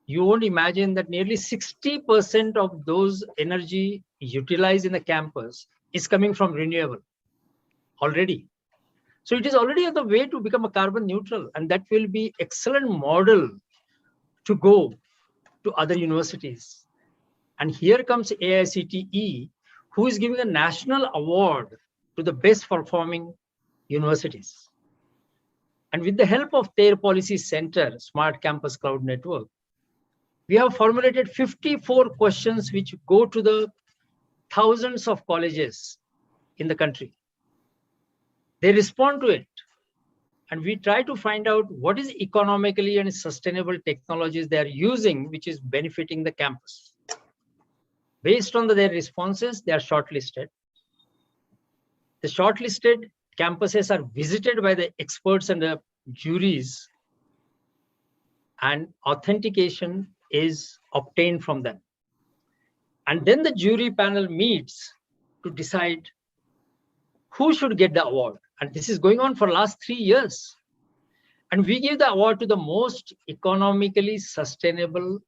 Speaker 1: You won't imagine that nearly 60% of those energy utilized in the campus is coming from renewable already. So it is already on the way to become a carbon neutral, and that will be excellent model to go to other universities. And here comes AICTE, who is giving a national award to the best performing universities. And with the help of TERRE Policy Center, Smart Campus Cloud Network, we have formulated 54 questions which go to the thousands of colleges in the country. They respond to it. And we try to find out what is economically and sustainable technologies they are using, which is benefiting the campus. Based on their responses, they are shortlisted. The shortlisted campuses are visited by the experts and the juries. and authentication is obtained from them. And then the jury panel meets to decide who should get the award. And this is going on for the last 3 years. And we give the award to the most economically sustainable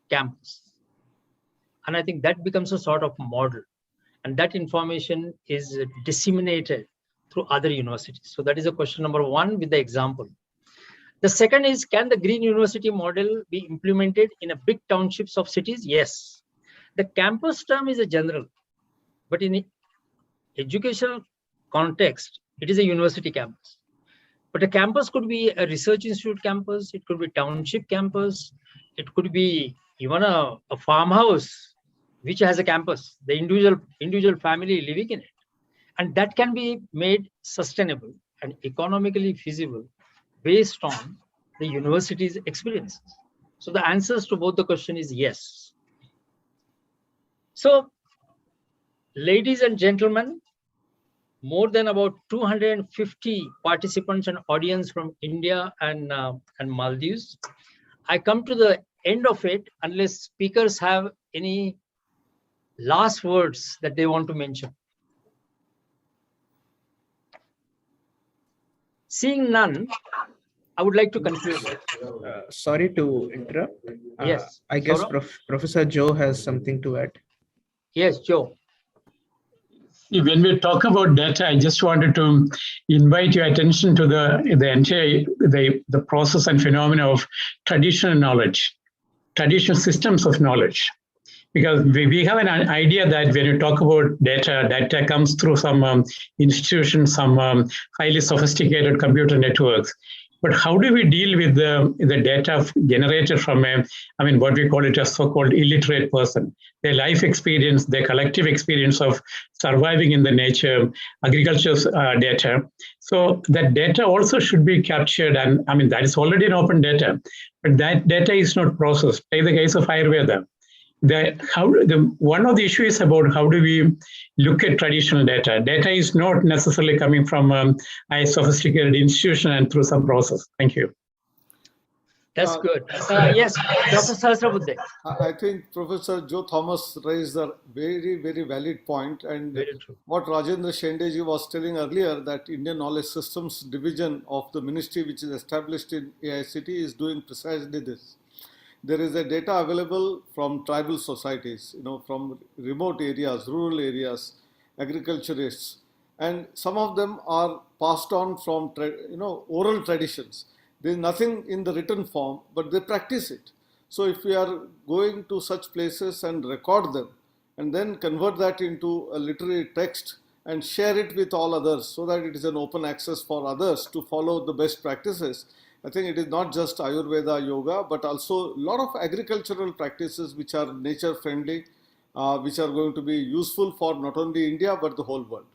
Speaker 1: campus. And I think that becomes a sort of model. And that information is disseminated through other universities. So that is a question number one with the example. The second is, can the Green University model be implemented in a big townships of cities? Yes. The campus term is a general, but in educational context, it is a university campus. But a campus could be a research institute campus, it could be township campus, it could be even a farmhouse which has a campus, the individual family living in it. And that can be made sustainable and economically feasible based on the university's experiences. So the answers to both the question is yes. So, ladies and gentlemen, more than about 250 participants and audience from India and Maldives. I come to the end of it unless speakers have any last words that they want to mention. Seeing none, I would like to conclude.
Speaker 4: Sorry to interrupt.
Speaker 1: Yes.
Speaker 4: I guess
Speaker 5: Professor Joe has something to add.
Speaker 1: Yes, Joe.
Speaker 5: When we talk about data, I just wanted to invite your attention to the entire the process and phenomena of traditional knowledge, traditional systems of knowledge. Because we have an idea that when you talk about data comes through some institutions, some highly sophisticated computer networks. But how do we deal with the data generated from what we call it a so-called illiterate person? Their life experience, their collective experience of surviving in the nature, agriculture's data. So that data also should be captured, and that is already an open data, but that data is not processed. Take the case of Ayurveda. One of the issues about how do we look at traditional data. Data is not necessarily coming from a sophisticated institution and through some process. Thank you.
Speaker 1: That's good. Yes, Dr. Sahasrabuddhe.
Speaker 3: I think Professor Joe Thomas raised a very, very valid point. And what Rajendra Shendeji was telling earlier, that Indian Knowledge Systems Division of the ministry, which is established in AICT, is doing precisely this. There is a data available from tribal societies, from remote areas, rural areas, agriculturists, and some of them are passed on from, oral traditions. There is nothing in the written form, but they practice it. So if we are going to such places and record them, and then convert that into a literary text and share it with all others, so that it is an open access for others to follow the best practices, I think it is not just Ayurveda, yoga, but also a lot of agricultural practices which are nature friendly, which are going to be useful for not only India, but the whole world.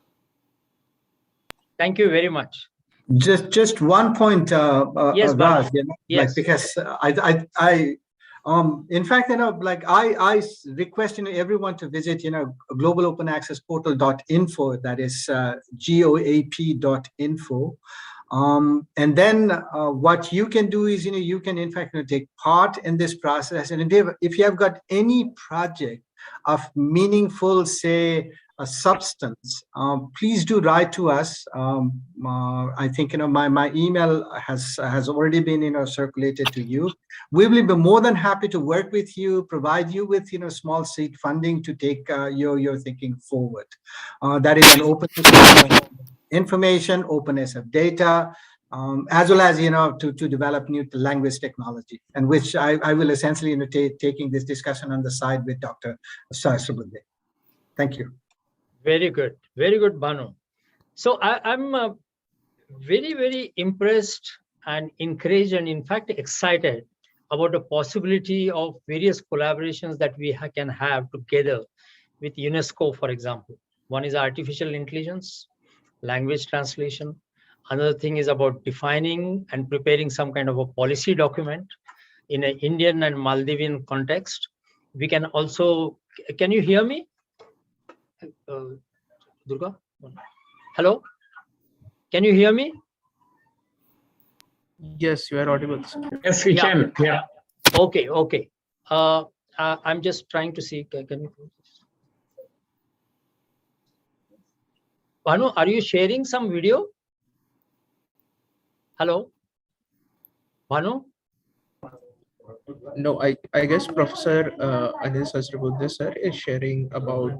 Speaker 1: Thank you very much.
Speaker 2: Just one point,
Speaker 1: yes,
Speaker 2: Raj,
Speaker 1: yes.
Speaker 2: because in fact, I request everyone to visit globalopenaccessportal.info, that is GOAP.info. And then what you can do is, you can in fact take part in this process. And if you have got any project of meaningful, say, a substance, please do write to us. I think my email has already been circulated to you. We will be more than happy to work with you, provide you with small seed funding to take your thinking forward. That is an open information, openness of data, as well as to develop new language technology, and which I will essentially taking this discussion on the side with Dr. Sahasrabuddhe. Thank you.
Speaker 1: Very good, Bhanu. So I'm very, very impressed and encouraged, and in fact excited about the possibility of various collaborations that we can have together with UNESCO, for example. One is artificial intelligence, language translation. Another thing is about defining and preparing some kind of a policy document in an Indian and Maldivian context. We can also, can you hear me? Durga? Hello? Can you hear me?
Speaker 4: Yes, you are audible, sir.
Speaker 5: Yes, we can. Yeah.
Speaker 1: Okay, okay. I'm just trying to see. Can you? Bhanu, are you sharing some video? Hello, Bhanu?
Speaker 4: No, I guess Professor Anil Sasrabudhe sir is sharing about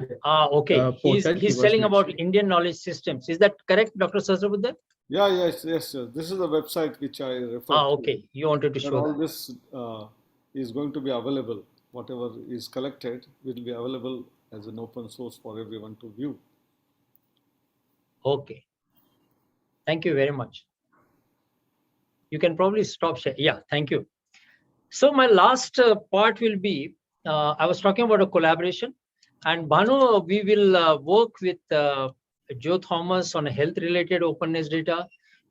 Speaker 1: Okay.
Speaker 4: portal he
Speaker 1: He's
Speaker 4: was
Speaker 1: telling about
Speaker 4: mentioning.
Speaker 1: Indian knowledge systems. Is that correct, Dr. Sasrabudhe?
Speaker 3: Yeah, yes, yes, yes. This is the website which I referred to.
Speaker 1: Okay. You wanted to
Speaker 3: And
Speaker 1: show
Speaker 3: all
Speaker 1: that.
Speaker 3: this is going to be available. Whatever is collected will be available as an open source for everyone to view.
Speaker 1: Okay. Thank you very much. You can probably stop share. Yeah, thank you. So my last part will be, I was talking about a collaboration, and Bhanu, we will work with Joe Thomas on health-related openness data,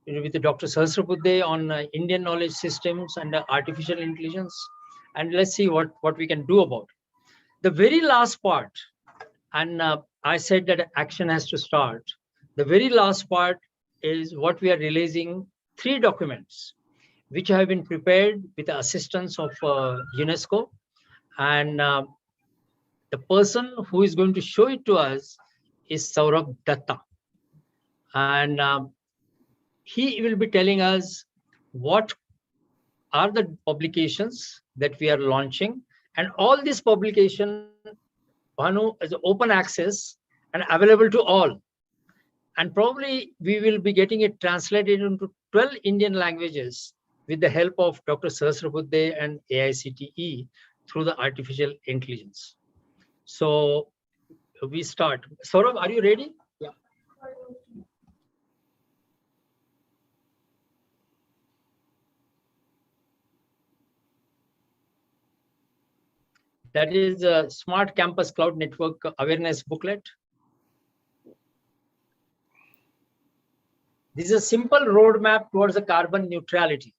Speaker 1: with Dr. Sahasrabudhe on Indian knowledge systems and artificial intelligence, and let's see what we can do about it. The very last part, and I said that action has to start. The very last part is what we are releasing 3 documents, which have been prepared with the assistance of UNESCO. And the person who is going to show it to us is Saurabh Datta. And he will be telling us what are the publications that we are launching. And all these publications, Bhanu, is open access and available to all. And probably we will be getting it translated into 12 Indian languages with the help of Dr. Sahasrabudhe and AICTE through the artificial intelligence. So we start. Saurabh, are you ready? Yeah. That is a Smart Campus Cloud Network Awareness Booklet. This is a simple roadmap towards the carbon neutrality.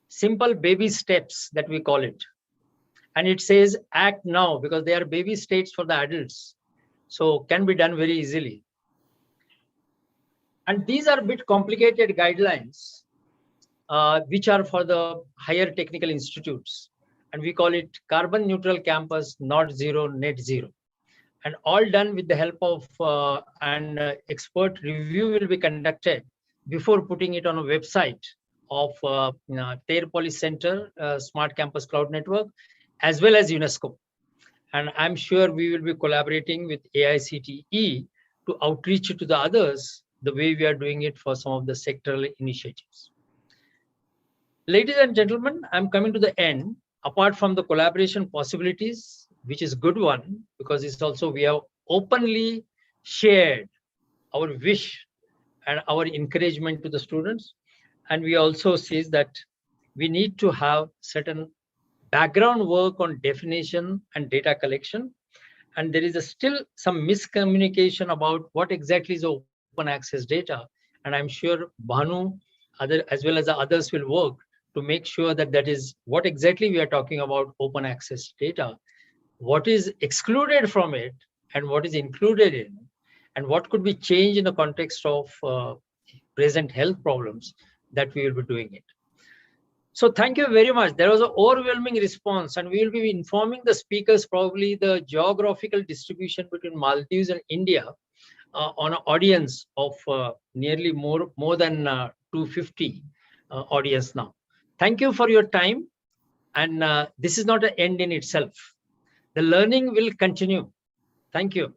Speaker 1: Simple baby steps that we call it. And it says act now, because they are baby steps for the adults. So can be done very easily. And these are a bit complicated guidelines, which are for the higher technical institutes. And we call it carbon neutral campus, not zero, net zero. And all done with the help of an expert review will be conducted before putting it on a website of TERRE Policy Center, Smart Campus Cloud Network, as well as UNESCO. And I'm sure we will be collaborating with AICTE to outreach to the others the way we are doing it for some of the sectoral initiatives. Ladies and gentlemen, I'm coming to the end. Apart from the collaboration possibilities, which is a good one, because it's also we have openly shared our wish and our encouragement to the students. And we also see that we need to have certain background work on definition and data collection. And there is still some miscommunication about what exactly is open access data. And I'm sure Bhanu, as well as the others, will work to make sure that that is what exactly we are talking about open access data, what is excluded from it and what is included in, and what could be changed in the context of present health problems that we will be doing it. So thank you very much. There was an overwhelming response, and we will be informing the speakers probably the geographical distribution between Maldives and India on an audience of nearly more than 250 audience now. Thank you for your time. And this is not an end in itself. The learning will continue. Thank you.